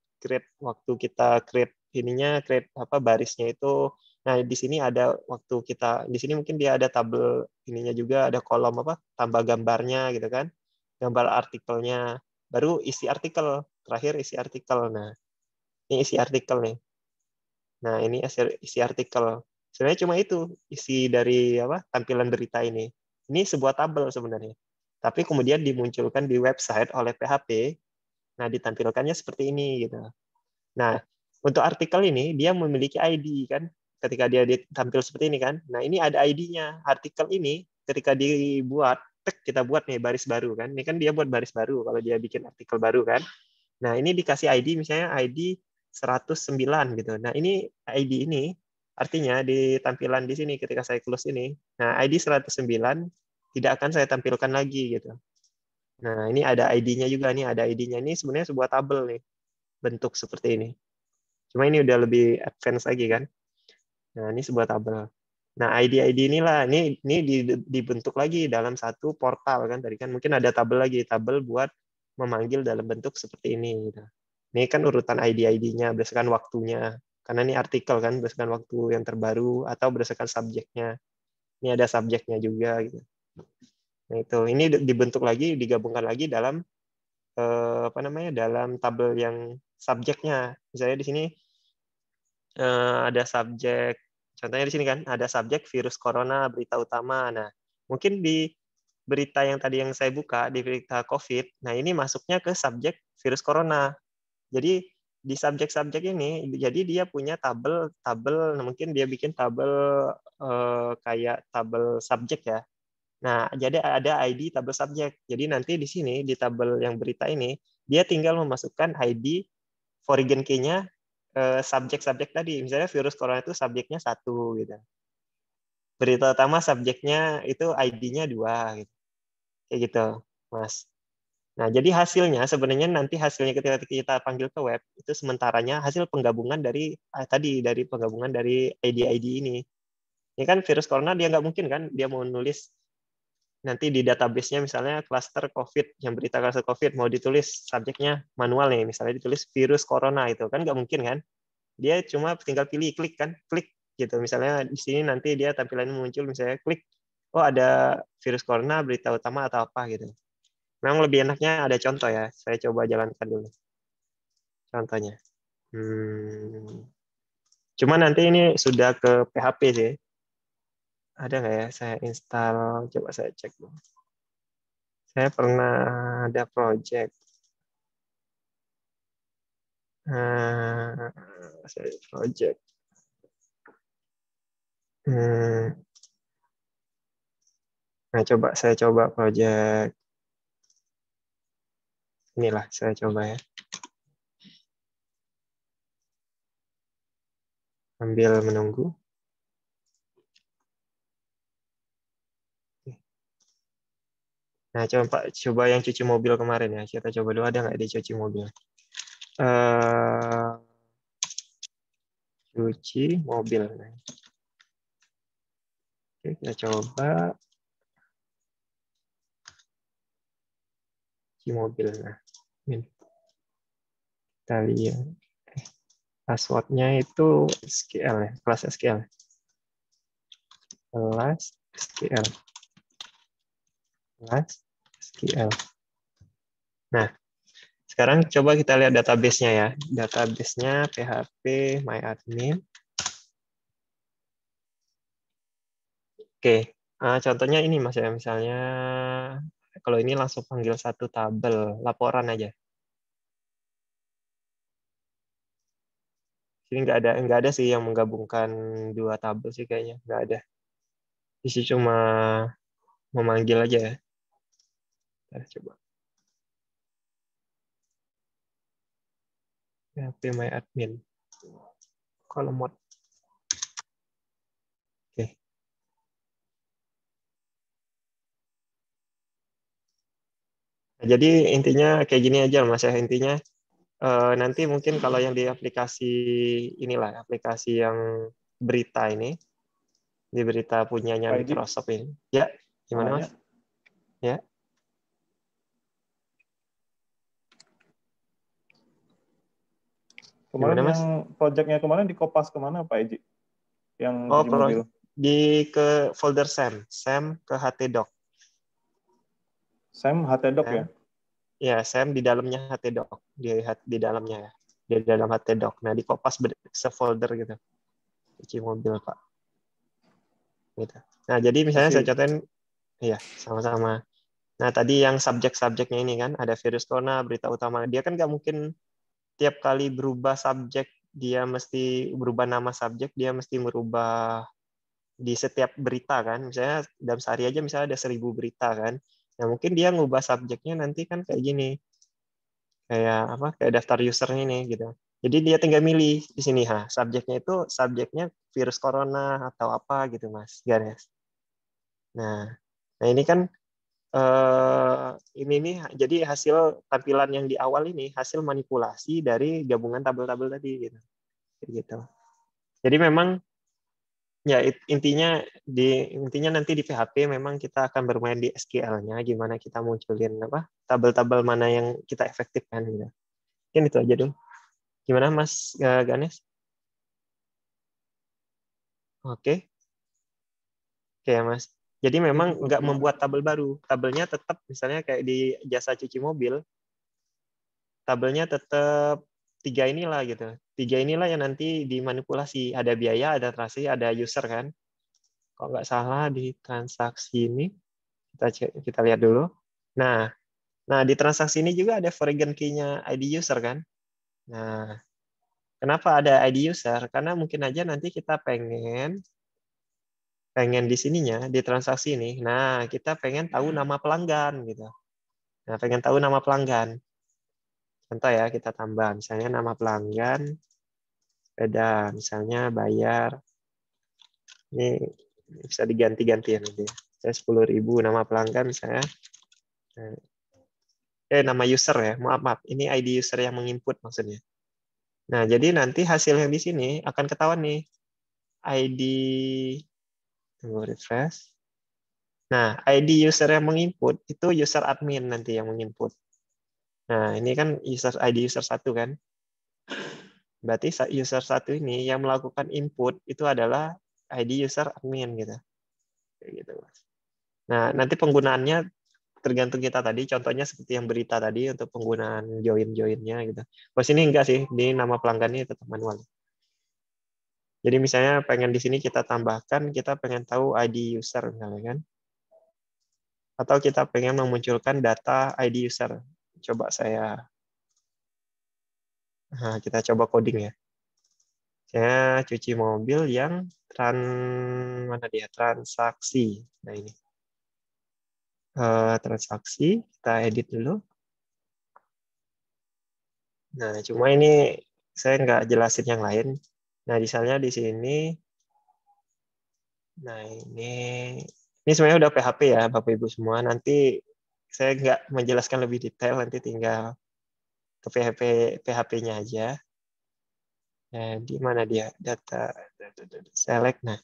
waktu kita create ininya create apa barisnya itu. Nah, di sini ada waktu kita di sini mungkin dia ada tabel ininya juga ada kolom apa tambah gambarnya gitu kan. Gambar artikelnya, baru isi artikel, terakhir isi artikel. Nah, ini isi artikel nih. Nah, ini isi artikel. Sebenarnya cuma itu isi dari apa tampilan berita ini. Ini sebuah tabel sebenarnya. Tapi kemudian dimunculkan di website oleh PHP. Nah, ditampilkannya seperti ini gitu. Nah, untuk artikel ini dia memiliki ID kan. Ketika dia ditampil seperti ini kan. Nah, ini ada ID-nya. Artikel ini ketika dibuat, kita buat nih baris baru kan. Ini kan dia buat baris baru kalau dia bikin artikel baru kan. Nah, ini dikasih ID misalnya ID 109 gitu. Nah, ini ID ini artinya di tampilan di sini ketika saya close ini. Nah, ID 109 tidak akan saya tampilkan lagi gitu. Nah, ini ada ID-nya juga nih, ada ID-nya. Ini sebenarnya sebuah tabel nih, bentuk seperti ini. Cuma ini udah lebih advance lagi kan. Nah, ini sebuah tabel. Nah, ID-ID inilah ini dibentuk lagi dalam satu portal kan tadi kan mungkin ada tabel lagi, tabel buat memanggil dalam bentuk seperti ini gitu. Ini kan urutan ID-ID-nya berdasarkan waktunya. Karena ini artikel kan berdasarkan waktu yang terbaru atau berdasarkan subjeknya. Ini ada subjeknya juga gitu. Nah, itu ini dibentuk lagi, digabungkan lagi dalam apa namanya? Dalam tabel yang subjeknya. Misalnya di sini ada subjek, contohnya di sini kan ada subjek virus corona berita utama. Nah, mungkin di berita yang tadi yang saya buka di berita COVID, nah ini masuknya ke subjek virus corona. Jadi di subjek-subjek ini, jadi dia punya tabel, mungkin dia bikin tabel kayak tabel subjek ya. Nah, jadi ada ID tabel subjek. Jadi nanti di sini di tabel yang berita ini, dia tinggal memasukkan ID foreign key-nya subjek-subjek tadi. Misalnya virus corona itu subjeknya 1 gitu. Berita utama subjeknya itu ID-nya 2 gitu. Kayak gitu, Mas. Nah, jadi hasilnya sebenarnya nanti hasilnya ketika kita panggil ke web itu sementaranya hasil penggabungan dari tadi dari penggabungan dari ID-ID ini. Ini kan virus corona dia nggak mungkin kan dia mau nulis nanti di database-nya misalnya klaster COVID, yang berita klaster COVID mau ditulis subjeknya manual nih, misalnya ditulis virus corona itu kan nggak mungkin kan? Dia cuma tinggal pilih klik kan, klik gitu. Misalnya di sini nanti dia tampilannya muncul misalnya klik, oh ada virus corona berita utama atau apa gitu. Memang lebih enaknya ada contoh ya. Saya coba jalankan dulu contohnya. Cuma nanti ini sudah ke PHP sih. Ada nggak ya? Saya install, coba saya cek dulu. Saya pernah ada project. Saya project. Nah, saya coba project. Inilah, saya coba ya. Sambil menunggu. Nah, coba yang cuci mobil kemarin ya. Kita coba dulu ada nggak di cuci mobil. Cuci mobil. Oke, kita coba cuci mobil. Nah, ini kita lihat. Passwordnya itu SQL ya, kelas SQL. Kelas SQL. Kelas SQL. Nah, sekarang coba kita lihat database-nya ya. Database-nya PHP MyAdmin. Oke, contohnya ini Mas ya, misalnya kalau ini langsung panggil satu tabel, laporan aja. Sini nggak ada sih yang menggabungkan dua tabel sih kayaknya, nggak ada. Di sini cuma memanggil aja ya. Kita coba. PHP MyAdmin. Kalau mod. Oke. Jadi intinya kayak gini aja Mas ya, intinya nanti mungkin kalau yang di aplikasi inilah, aplikasi yang berita ini, di berita punyanya Pak Edi, Microsoft ini. Ya, gimana nanya. Mas? Ya. Kemarin Gimana Mas? yang proyeknya kemarin di Kopas kemana Pak Edi? Yang Oh, cuci mobil. ke folder Sam ke htdoc. Sam HTDoc ya? Ya, Sam di dalamnya htdoc, di dalamnya ya. Di dalam htdoc. Nah, di Kopas sefolder gitu. Cuci mobil, Pak. Gitu. Nah, jadi misalnya saya contohin, iya, sama-sama. Nah, tadi yang subjek-subjeknya ini kan, ada virus corona, berita utama. Dia kan nggak mungkin tiap kali berubah subjek, dia mesti berubah nama subjek, dia mesti merubah di setiap berita kan. Misalnya dalam sehari aja misalnya ada 1000 berita kan. Nah, mungkin dia ngubah subjeknya nanti kan kayak gini. Kayak apa? Kayak daftar usernya ini gitu. Jadi dia tinggal milih di sini subjeknya virus corona atau apa gitu Mas, garis. Nah, ini kan ini nih jadi hasil tampilan yang di awal ini hasil manipulasi dari gabungan tabel-tabel tadi gitu. Gitu. Jadi memang ya intinya nanti di PHP memang kita akan bermain di SQL-nya gimana kita munculin apa tabel-tabel mana yang kita efektifkan gitu. Mungkin itu aja dong. Gimana Mas Ganes? Oke. Oke ya Mas. Jadi memang nggak membuat tabel baru. Tabelnya tetap misalnya kayak di jasa cuci mobil, tabelnya tetap 3 inilah gitu. 3 inilah yang nanti dimanipulasi. Ada biaya, ada transaksi, ada user kan. Kalau nggak salah di transaksi ini, kita lihat dulu. Nah, di transaksi ini juga ada foreign key-nya ID user kan. Nah, kenapa ada ID user? Karena mungkin aja nanti kita pengen di sininya, di transaksi ini. Nah, kita pengen tahu nama pelanggan gitu. Nah, pengen tahu nama pelanggan. Contoh ya, kita tambah misalnya nama pelanggan, beda misalnya bayar. Ini bisa diganti-ganti ya nanti. Saya 10.000 nama pelanggan misalnya. Nama user ya, maaf. Ini ID user yang menginput maksudnya. Nah, jadi nanti hasil yang di sini akan ketahuan nih. ID, tunggu refresh. Nah, ID user yang menginput itu user admin nanti yang menginput. Nah, ini kan ID user 1 kan. Berarti user 1 ini yang melakukan input itu adalah ID user admin gitu. Kayak gitu, Mas. Nah, nanti penggunaannya tergantung kita tadi, contohnya seperti yang berita tadi untuk penggunaan join-joinnya gitu. Pas ini enggak sih, di nama pelanggannya tetap manual. Jadi misalnya pengen di sini kita tambahkan, kita pengen tahu ID user misalnya kan. Atau kita pengen memunculkan data ID user. Coba kita coba coding ya. Saya cuci mobil yang transaksi. Nah ini. Transaksi, kita edit dulu. Nah, cuma ini saya nggak jelasin yang lain. Nah, misalnya di sini, nah ini sebenarnya udah PHP ya, Bapak Ibu semua. Nanti saya nggak menjelaskan lebih detail, nanti tinggal ke PHP-nya aja. Nah, di mana dia? Data select. Nah,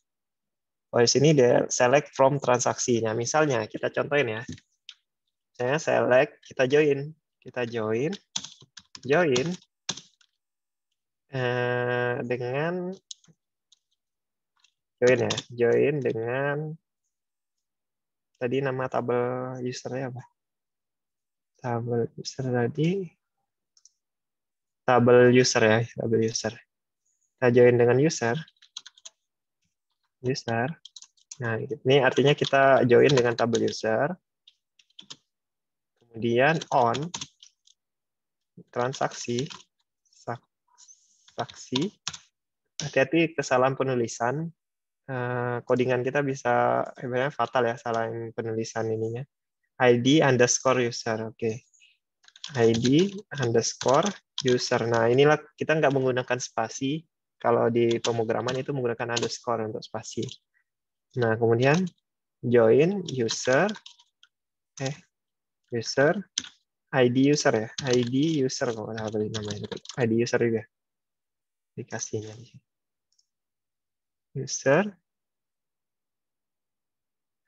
di sini dia select from transaksi. Nah, misalnya kita contohin ya. Saya select, kita join dengan join dengan tadi nama tabel usernya apa? Tabel user tadi tabel user ya, tabel user. Kita join dengan user. Nah, ini artinya kita join dengan tabel user. Kemudian on transaksi. Hati-hati kesalahan penulisan. Codingan kita bisa fatal ya, salah penulisan ininya. ID underscore user. Oke. ID underscore user. Nah, inilah kita nggak menggunakan spasi. Kalau di pemrograman itu menggunakan underscore untuk spasi. Nah, kemudian join user. ID user ya, ID user kalau nggak salah namanya, ID user juga dikasihnya di sini. User,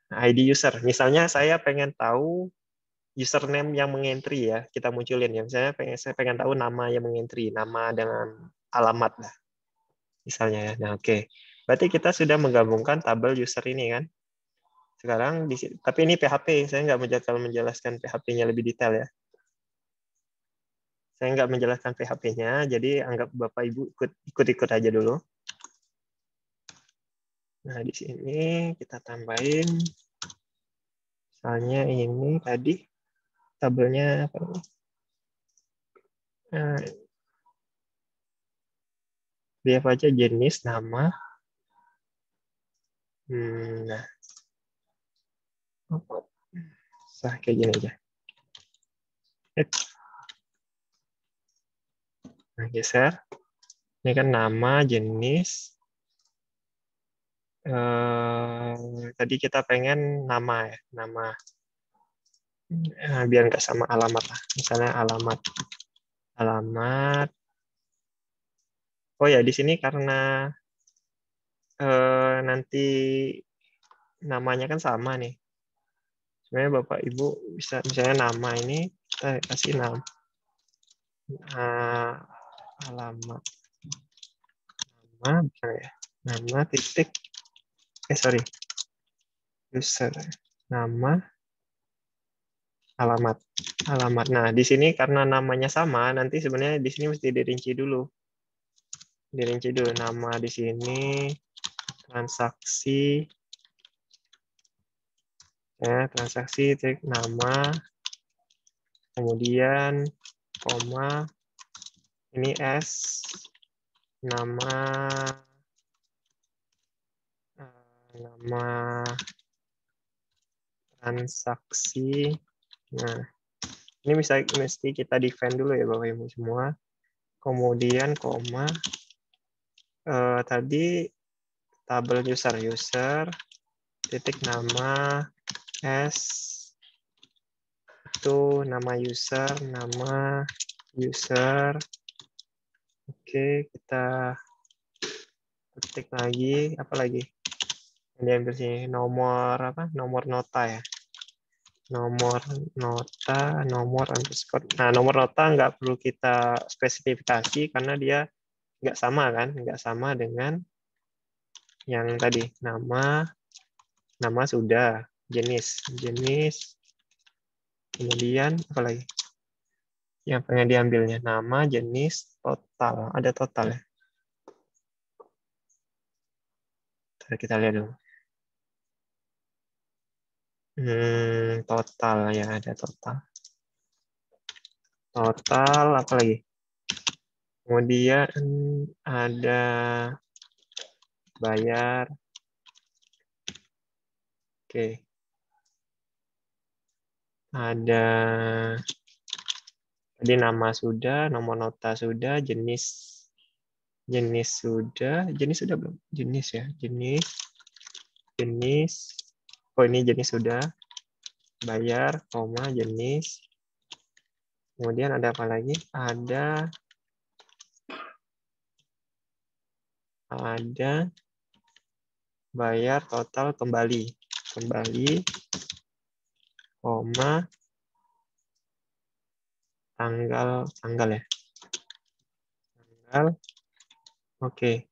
ID user. Misalnya saya pengen tahu username yang mengentry ya, kita munculin ya. Misalnya saya pengen tahu nama yang mengentry, nama dengan alamat lah, misalnya ya. Nah, oke. Berarti kita sudah menggabungkan tabel user ini kan. Sekarang tapi ini PHP, saya nggak menjelaskan PHP-nya lebih detail ya. Saya nggak menjelaskan PHP-nya, jadi anggap Bapak Ibu ikut-ikut aja dulu. Nah, di sini kita tambahin, misalnya ini tadi tabelnya apa ini? Dia aja jenis, nama. Nah, kayak gini aja. Nah, geser. Ini kan nama, jenis. Tadi kita pengen nama ya, nama. Biar nggak sama alamat lah. Misalnya alamat. Oh ya, di sini karena nanti namanya kan sama nih. Sebenarnya Bapak Ibu bisa misalnya nama ini kita kasih nama alamat. Nama misalnya ya. Nama titik user, nama, alamat. Nah, di sini karena namanya sama, nanti sebenarnya di sini mesti dirinci dulu. Dirinci dulu nama di sini, transaksi, ya, transaksi titik nama, kemudian koma, ini S, nama transaksi. Nah, ini mesti kita define dulu ya Bapak Ibu semua. Kemudian koma, tadi tabel user titik nama S itu nama user. Oke, kita ketik lagi apa lagi yang diambil sini, nomor nota ya, nomor underscore. Nah, nomor nota nggak perlu kita spesifikasi karena dia nggak sama dengan yang tadi. Nama sudah, jenis, kemudian apa lagi yang pengen diambilnya, nama, jenis, total, ada total ya. Kita lihat dulu. Total ya, ada total. Total apa lagi? Kemudian ada bayar. Oke. Ada tadi nama sudah, nomor nota sudah, jenis sudah belum? Jenis ya, jenis. Oh, ini jenis sudah. Bayar, koma, jenis. Kemudian ada apa lagi? Ada bayar, total, kembali, koma, tanggal ya. Tanggal. Oke.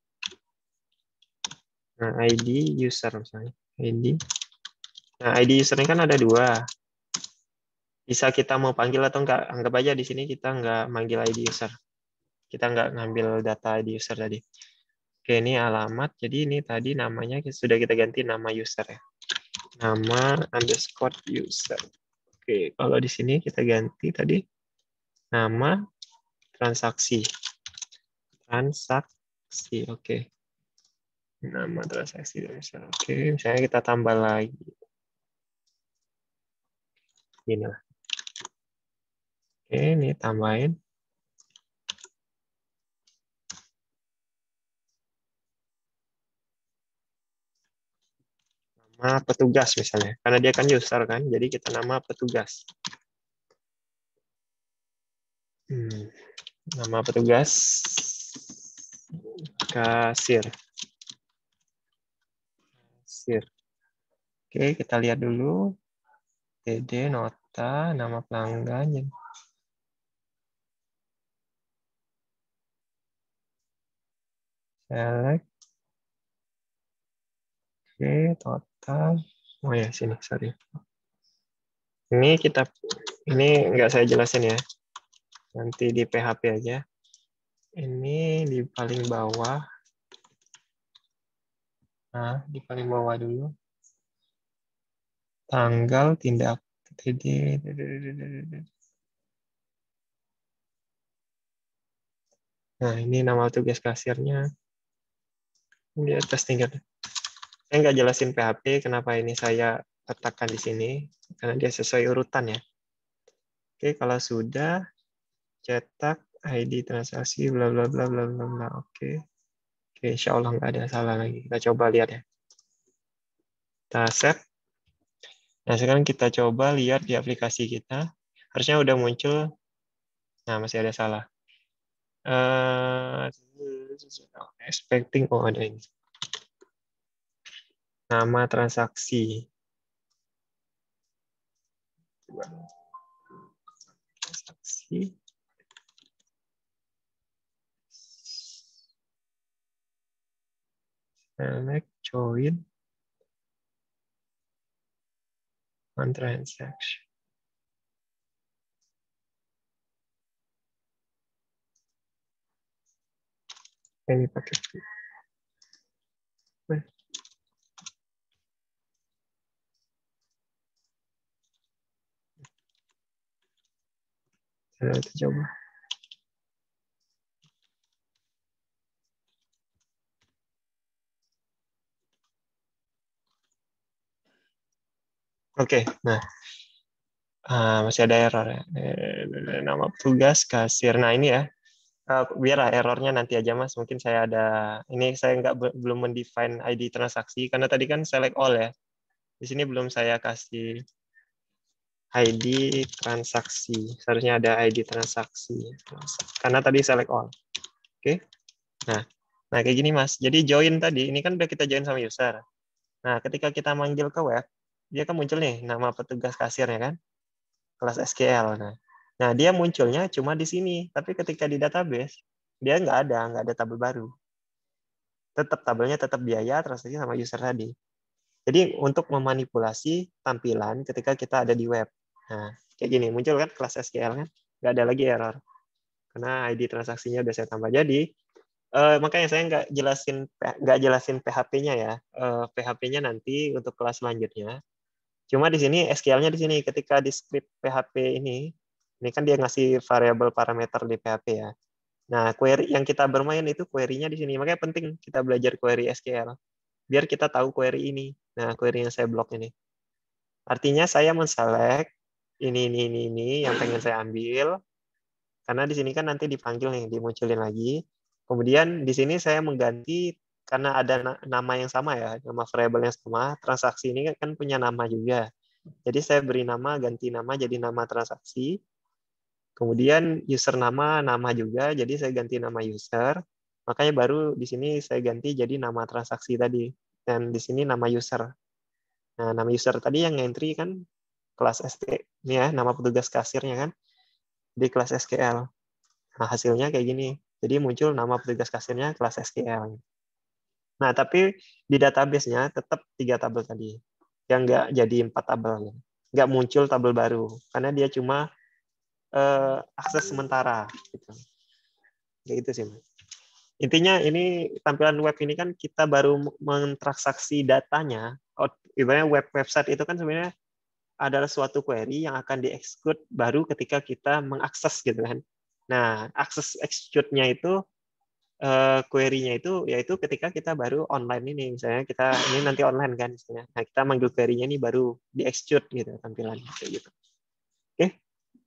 Nah, ID user misalnya. ID. Nah, ID user ini kan ada 2. Bisa kita mau panggil atau enggak. Anggap aja di sini kita enggak manggil ID user. Kita enggak ngambil data ID user tadi. Oke, ini alamat. Jadi ini tadi namanya sudah kita ganti nama user ya. Nama underscore user. Oke, kalau di sini kita ganti tadi nama transaksi. Oke. Nama transaksi. Oke, misalnya kita tambah lagi. Ini lah. Oke, ini tambahin. Nama petugas misalnya. Karena dia kan user kan, jadi kita nama petugas. Nama petugas kasir. Oke, kita lihat dulu. DD, nota, nama pelanggan. Select. Oke, total. Oh ya, sini, sorry. Ini nggak saya jelasin ya. Nanti di PHP aja. Ini di paling bawah. Nah, di paling bawah dulu. Tanggal tindak. Nah, ini nama tugas kasirnya. Di atas tingkat. Saya nggak jelasin PHP, kenapa ini saya letakkan di sini. Karena dia sesuai urutan ya. Oke, kalau sudah, cetak ID transaksi, bla bla bla bla bla bla. Oke, insya Allah nggak ada salah lagi. Kita coba lihat ya. Kita save. Nah, sekarang kita coba lihat di aplikasi kita. Harusnya udah muncul. Nah, masih ada salah. Expecting, oh ada ini. Nama transaksi. Transaksi. Select, join. On transaction. Ini pakai. Kita coba. Oke, nah masih ada error ya. Nama petugas kasir. Nah ini ya, biar errornya nanti aja Mas. Mungkin saya ada, ini saya belum mendefine ID transaksi karena tadi kan select all ya. Di sini belum saya kasih ID transaksi. Seharusnya ada ID transaksi karena tadi select all. Oke. Nah kayak gini Mas. Jadi join tadi, ini kan udah kita join sama user. Nah ketika kita manggil ke web, dia kan muncul nih nama petugas kasirnya kan, kelas SQL. Nah dia munculnya cuma di sini, tapi ketika di database dia nggak ada tabel baru. Tetap tabelnya tetap biaya, transaksi sama user tadi. Jadi untuk memanipulasi tampilan ketika kita ada di web. Nah kayak gini muncul kan kelas SQL kan, nggak ada lagi error karena ID transaksinya udah saya tambah. Jadi makanya saya nggak jelasin PHP-nya ya. PHP-nya nanti untuk kelas selanjutnya. Cuma di sini SQL-nya di sini ketika di script PHP ini kan dia ngasih variabel parameter di PHP ya. Nah, query yang kita bermain itu query-nya di sini. Makanya penting kita belajar query SQL. Biar kita tahu query ini. Nah, query yang saya blok ini. Artinya saya men-select ini yang pengen saya ambil. Karena di sini kan nanti dipanggil nih, dimunculin lagi. Kemudian di sini saya mengganti karena ada nama yang sama ya, nama variabel yang sama. Transaksi ini kan punya nama juga. Jadi saya beri nama, ganti nama jadi nama transaksi. Kemudian user nama juga, jadi saya ganti nama user. Makanya baru di sini saya ganti jadi nama transaksi tadi. Dan di sini nama user. Nah, nama user tadi yang entry kan kelas ST. Ini ya, nama petugas kasirnya kan di kelas SQL. Nah, hasilnya kayak gini. Jadi muncul nama petugas kasirnya kelas SQL. Nah, tapi di database-nya tetap 3 tabel tadi. Yang nggak jadi 4 tabel. Nggak muncul tabel baru. Karena dia cuma akses sementara gitu. Kayak gitu sih. Intinya ini tampilan web ini kan kita baru mentransaksi datanya. Ibaratnya website itu kan sebenarnya adalah suatu query yang akan di-execute baru ketika kita mengakses gitu kan. Nah, akses execute-nya itu query-nya itu yaitu ketika kita baru online ini, misalnya kita ini nanti online kan misalnya. Nah, kita manggil query-nya ini baru di-execute gitu tampilan kayak gitu. Oke.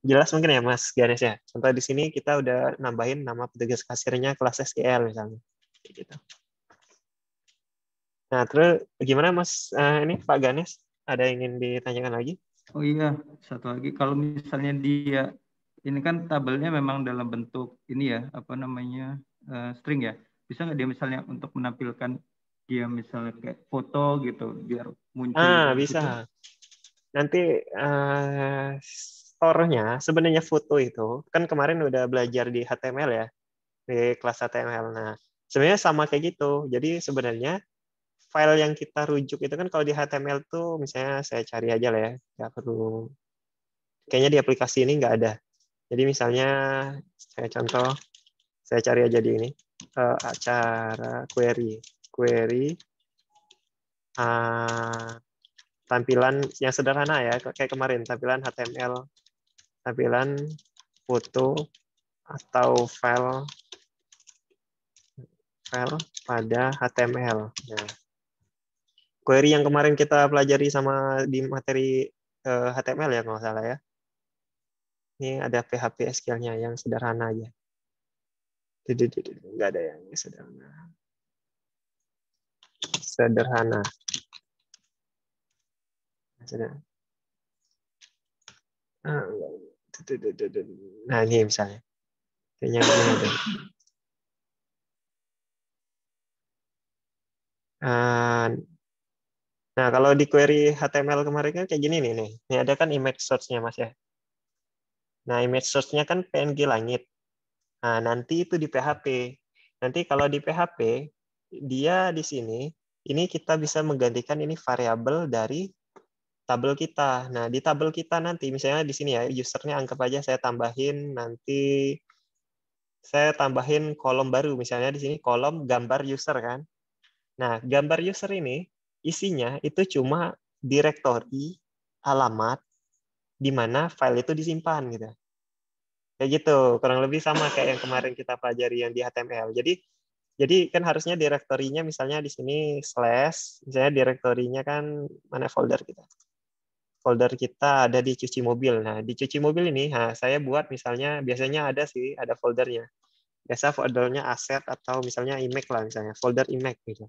Jelas mungkin ya Mas Ganes ya. Contoh di sini kita udah nambahin nama petugas kasirnya kelas SQL misalnya. Gitu. Nah terus gimana Mas ini Pak Ganes? Ada yang ingin ditanyakan lagi? Oh iya, satu lagi kalau misalnya dia ini kan tabelnya memang dalam bentuk ini ya, apa namanya, string ya. Bisa nggak dia misalnya untuk menampilkan dia misalnya kayak foto gitu, biar muncul di situ? Bisa. Nanti store-nya sebenarnya foto itu, kan kemarin udah belajar di HTML ya, di kelas HTML. Nah, sebenarnya sama kayak gitu. Jadi sebenarnya file yang kita rujuk itu kan kalau di HTML tuh, misalnya saya cari aja lah ya, nggak perlu. Kayaknya di aplikasi ini nggak ada. Jadi misalnya saya contoh, saya cari aja di ini, acara query tampilan yang sederhana ya, kayak kemarin, tampilan HTML, tampilan foto atau file pada HTML. Nah, query yang kemarin kita pelajari sama di materi HTML ya kalau nggak salah ya. Ini ada PHP SQL-nya yang sederhana aja. Nggak ada yang sederhana. Sederhana. Nah, ini misalnya. Kayaknya ini ada. Nah, kalau di query HTML kemarin kan kayak gini nih. Ini ada kan image source-nya, Mas ya. Nah, image source-nya kan PNG langit. Nah, nanti itu di PHP. Nanti kalau di PHP, dia di sini, ini kita bisa menggantikan ini variabel dari tabel kita. Nah, di tabel kita nanti, misalnya di sini ya, usernya anggap aja saya tambahin nanti, saya tambahin kolom baru. Misalnya di sini kolom gambar user kan. Nah, gambar user ini isinya itu cuma direktori alamat di mana file itu disimpan gitu. Kayak gitu, kurang lebih sama kayak yang kemarin kita pelajari yang di HTML. Jadi kan harusnya direktorinya misalnya di sini slash, misalnya direktorinya kan mana folder kita. Folder kita ada di cuci mobil. Nah, di cuci mobil ini, saya buat misalnya biasanya ada sih, ada foldernya. Biasa foldernya asset atau misalnya image lah misalnya, folder image gitu.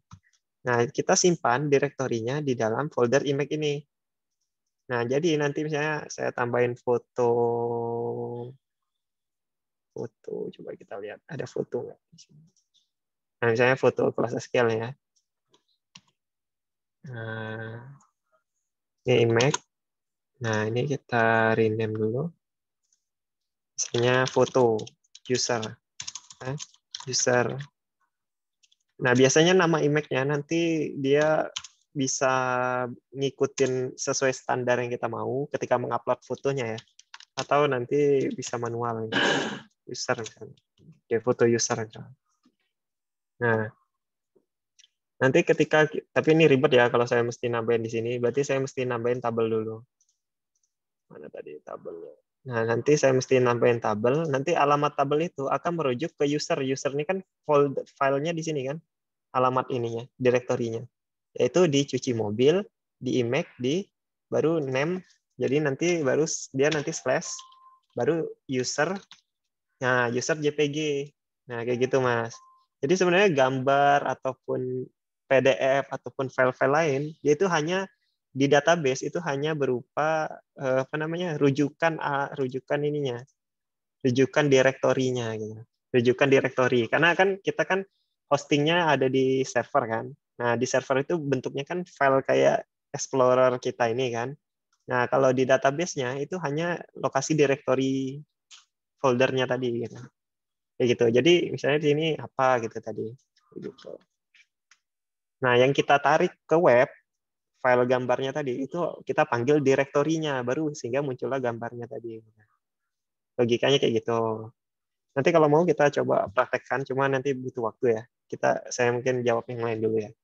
Nah, kita simpan direktorinya di dalam folder image ini. Nah, jadi nanti misalnya saya tambahin foto, coba kita lihat ada foto nggak di sini. Nah, misalnya foto kelas SQL ya. Nah, ini image. Nah, ini kita rename dulu. Misalnya foto user. User. Nah, biasanya nama image-nya nanti dia bisa ngikutin sesuai standar yang kita mau ketika mengupload fotonya ya. Atau nanti bisa manual. User misalnya. Oke, foto user misalnya. Nah, nanti ketika, tapi ini ribet ya kalau saya mesti nambahin di sini, berarti saya mesti nambahin tabel dulu. Mana tadi tabelnya? Nah, nanti saya mesti nambahin tabel, nanti alamat tabel itu akan merujuk ke user. User ini kan filenya di sini kan, alamat ininya, direktorinya. Yaitu di cuci mobil, di image, di baru name, jadi nanti baru dia nanti slash, baru user, nah user JPG. Nah, kayak gitu, Mas. Jadi sebenarnya gambar ataupun PDF ataupun file-file lain, dia itu hanya di database itu hanya berupa apa namanya? rujukan ininya. Rujukan direktorinya gitu. Rujukan direktori. Karena kan kita kan hostingnya ada di server kan. Nah, di server itu bentuknya kan file kayak Explorer kita ini kan. Nah, kalau di database-nya itu hanya lokasi direktori foldernya tadi gitu. Kayak gitu. Jadi misalnya di sini apa gitu tadi. Gitu. Nah, yang kita tarik ke web, file gambarnya tadi, itu kita panggil direktorinya, baru sehingga muncullah gambarnya tadi. Logikanya kayak gitu. Nanti kalau mau kita coba praktekkan, cuma nanti butuh waktu ya. Saya mungkin jawab yang lain dulu ya.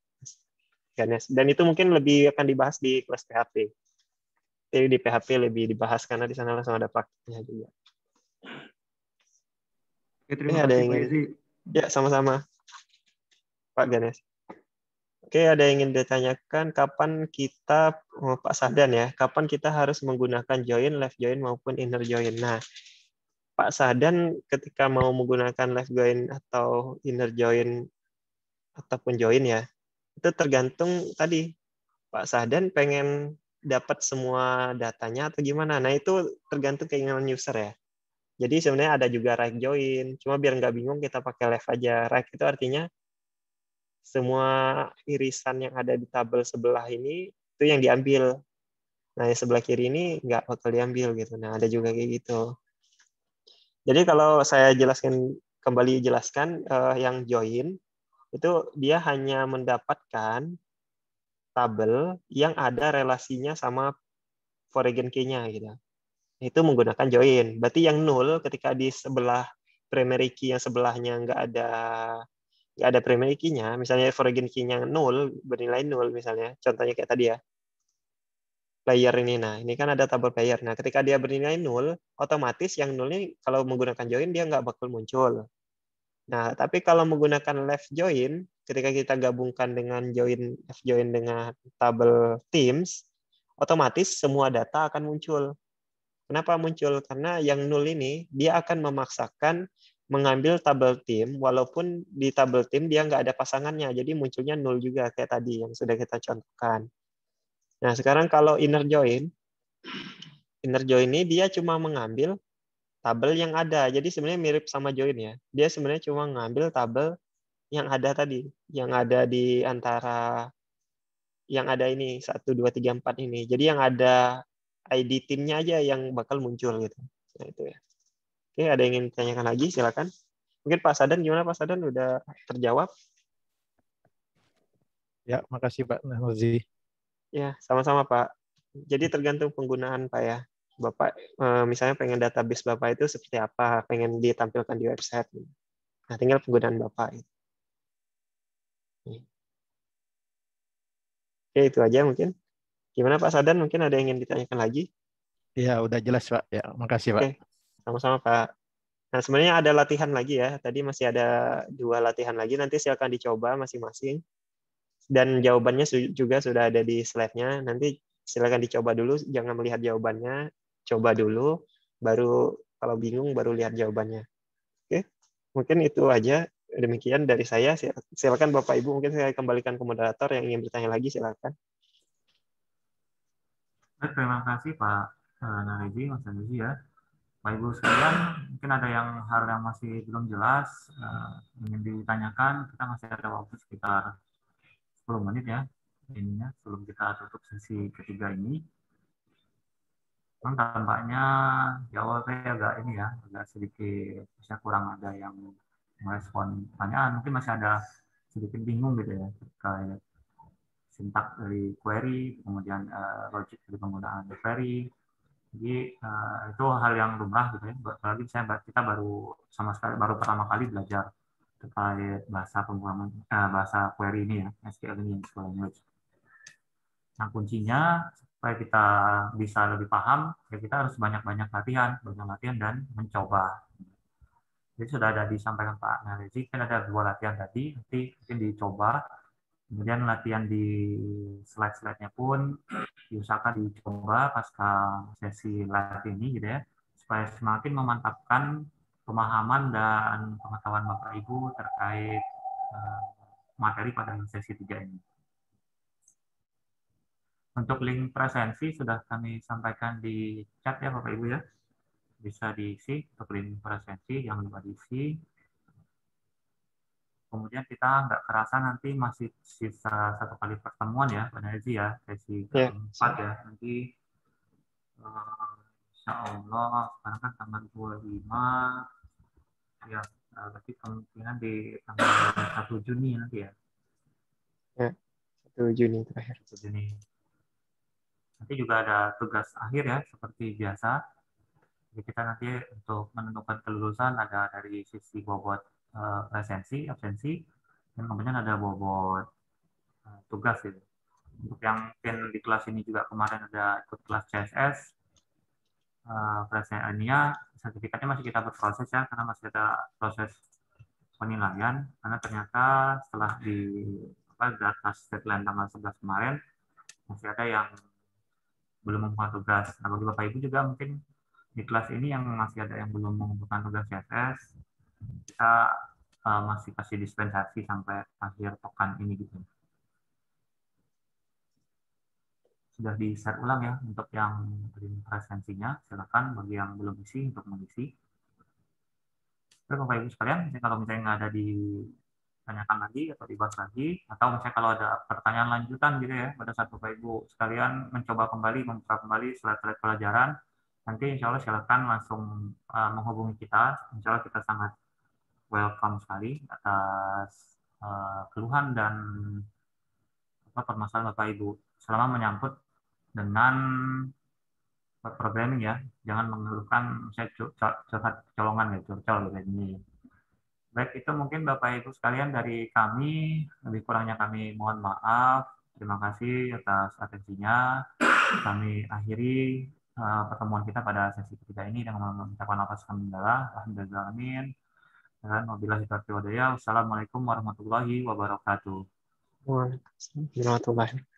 Dan itu mungkin lebih akan dibahas di kelas PHP. Jadi di PHP lebih dibahas karena di sana langsung ada praktiknya juga. Oke, terima kasih Pak Ezi. Ya, sama-sama. Pak Ganes. Oke, ada yang ingin ditanyakan kapan kita, Pak Sahdan ya, kapan kita harus menggunakan join, left join maupun inner join. Nah, Pak Sahdan ketika mau menggunakan left join atau inner join ataupun join ya, itu tergantung tadi Pak Sahdan pengen dapat semua datanya atau gimana. Nah, itu tergantung keinginan user ya. Jadi sebenarnya ada juga right join. Cuma biar nggak bingung kita pakai left aja. Right itu artinya semua irisan yang ada di tabel sebelah ini itu yang diambil. Nah, yang sebelah kiri ini nggak bakal diambil gitu. Nah, ada juga kayak gitu. Jadi kalau saya kembali jelaskan yang join itu dia hanya mendapatkan tabel yang ada relasinya sama foreign key-nya gitu. Itu menggunakan join. Berarti yang nol ketika di sebelah primary key yang sebelahnya nggak ada primary key-nya, misalnya foreign key-nya nol, bernilai nol misalnya, contohnya kayak tadi ya, player ini. Nah, ini kan ada tabel player. Nah, ketika dia bernilai nol, otomatis yang nol ini kalau menggunakan join dia nggak bakal muncul. Nah, tapi kalau menggunakan left join, ketika kita gabungkan dengan left join dengan tabel teams, otomatis semua data akan muncul. Kenapa muncul? Karena yang nol ini dia akan memaksakan mengambil tabel tim, walaupun di tabel tim dia nggak ada pasangannya, jadi munculnya nol juga kayak tadi yang sudah kita contohkan. Nah, sekarang kalau inner join ini dia cuma mengambil tabel yang ada. Jadi sebenarnya mirip sama join ya. Dia sebenarnya cuma mengambil tabel yang ada tadi, yang ada di antara yang ada ini 1, 2, 3, 4 ini. Jadi yang ada ID timnya aja yang bakal muncul gitu. Nah, itu ya. Oke, ada yang ingin ditanyakan lagi? Silakan. Mungkin Pak Sadan gimana Pak Sadan? Udah terjawab? Ya, makasih Pak Narzi. Ya, sama-sama Pak. Jadi tergantung penggunaan Pak ya. Bapak misalnya pengen database Bapak itu seperti apa, pengen ditampilkan di website. Nah, tinggal penggunaan Bapak. Oke, itu aja mungkin. Gimana Pak Sadan? Mungkin ada yang ingin ditanyakan lagi? Ya, udah jelas Pak. Ya, makasih Pak. Oke, sama-sama Pak. Nah, sebenarnya ada latihan lagi ya. Tadi masih ada 2 latihan lagi. Nanti silakan dicoba masing-masing. Dan jawabannya juga sudah ada di slide-nya. Nanti silakan dicoba dulu. Jangan melihat jawabannya. Coba dulu. Baru kalau bingung, baru lihat jawabannya. Oke, mungkin itu aja. Demikian dari saya. Silakan Bapak Ibu. Mungkin saya kembalikan ke moderator yang ingin bertanya lagi. Silakan. Terima kasih Pak Naredi, Mas Naredi ya. Pak Ibu sekalian, mungkin ada hal yang masih belum jelas, ingin ditanyakan, kita masih ada waktu sekitar 10 menit ya, ininya sebelum kita tutup sesi ketiga ini. Tampaknya di awal saya agak sedikit bisa kurang ada yang merespon pertanyaan, mungkin masih ada sedikit bingung gitu ya terkait sintak dari query, kemudian logic dari penggunaan query. Jadi itu hal yang lumrah gitu ya. Apalagi kita baru pertama kali belajar terkait bahasa pemrograman bahasa query ini ya, SQL ini, SQL language. Nah, kuncinya supaya kita bisa lebih paham, ya kita harus banyak-banyak latihan dan mencoba. Jadi sudah ada disampaikan Pak Narezi, kan ada 2 latihan tadi, nanti mungkin dicoba. Kemudian latihan di slide-slide-nya pun diusahakan dicoba pasca sesi live ini gitu ya, supaya semakin memantapkan pemahaman dan pengetahuan Bapak Ibu terkait materi pada sesi 3 ini. Untuk link presensi sudah kami sampaikan di chat ya Bapak Ibu ya. Bisa diisi untuk link presensi yang lupa diisi. Kemudian kita nggak kerasa nanti masih sisa 1 kali pertemuan ya, Pak Narzi ya, sesi keempat ya. Nanti insya Allah sekarang kan tanggal 25 ya, berarti kemungkinan di tanggal 1 Juni nanti ya. Ya, 1 Juni terakhir. 1 Juni. Nanti juga ada tugas akhir ya, seperti biasa. Jadi kita nanti untuk menentukan kelulusan ada dari sisi bobot presensi, absensi, dan kemudian ada bobot tugas gitu. Untuk yang mungkin di kelas ini juga kemarin ada ikut kelas CSS, presensinya, sertifikatnya masih kita berproses ya, karena masih ada proses penilaian, karena ternyata setelah di atas deadline tanggal 11 kemarin, masih ada yang belum mengumpulkan tugas. Nah, bagi Bapak Ibu juga mungkin di kelas ini yang masih ada yang belum mengumpulkan tugas CSS, kita masih kasih dispensasi sampai akhir pekan ini gitu. Sudah di-share ulang ya untuk yang presensinya, silakan bagi yang belum isi untuk mengisi. Terus Bapak Ibu sekalian, kalau misalnya nggak ada ditanyakan lagi atau dibahas lagi, atau misalnya kalau ada pertanyaan lanjutan gitu ya, pada saat Bapak Ibu sekalian mencoba kembali, membuka kembali slide-slide pelajaran, nanti insya Allah silakan langsung menghubungi kita. Insya Allah kita sangat welcome sekali atas keluhan dan permasalahan Bapak Ibu selama menyangkut dengan programming ya, jangan mengeluhkan saya curhat colongan ya, curcol kayak gini. Baik, itu mungkin Bapak Ibu sekalian dari kami, lebih kurangnya kami mohon maaf. Terima kasih atas atensinya. Kami akhiri pertemuan kita pada sesi ketiga ini dengan mengucapkan alhamdulillah, alhamdulillahirrahmanirrahim. Dan wabillahi taufiq wal hidayah. Wassalamualaikum warahmatullahi wabarakatuh. Waalaikumsalam warahmatullahi wabarakatuh.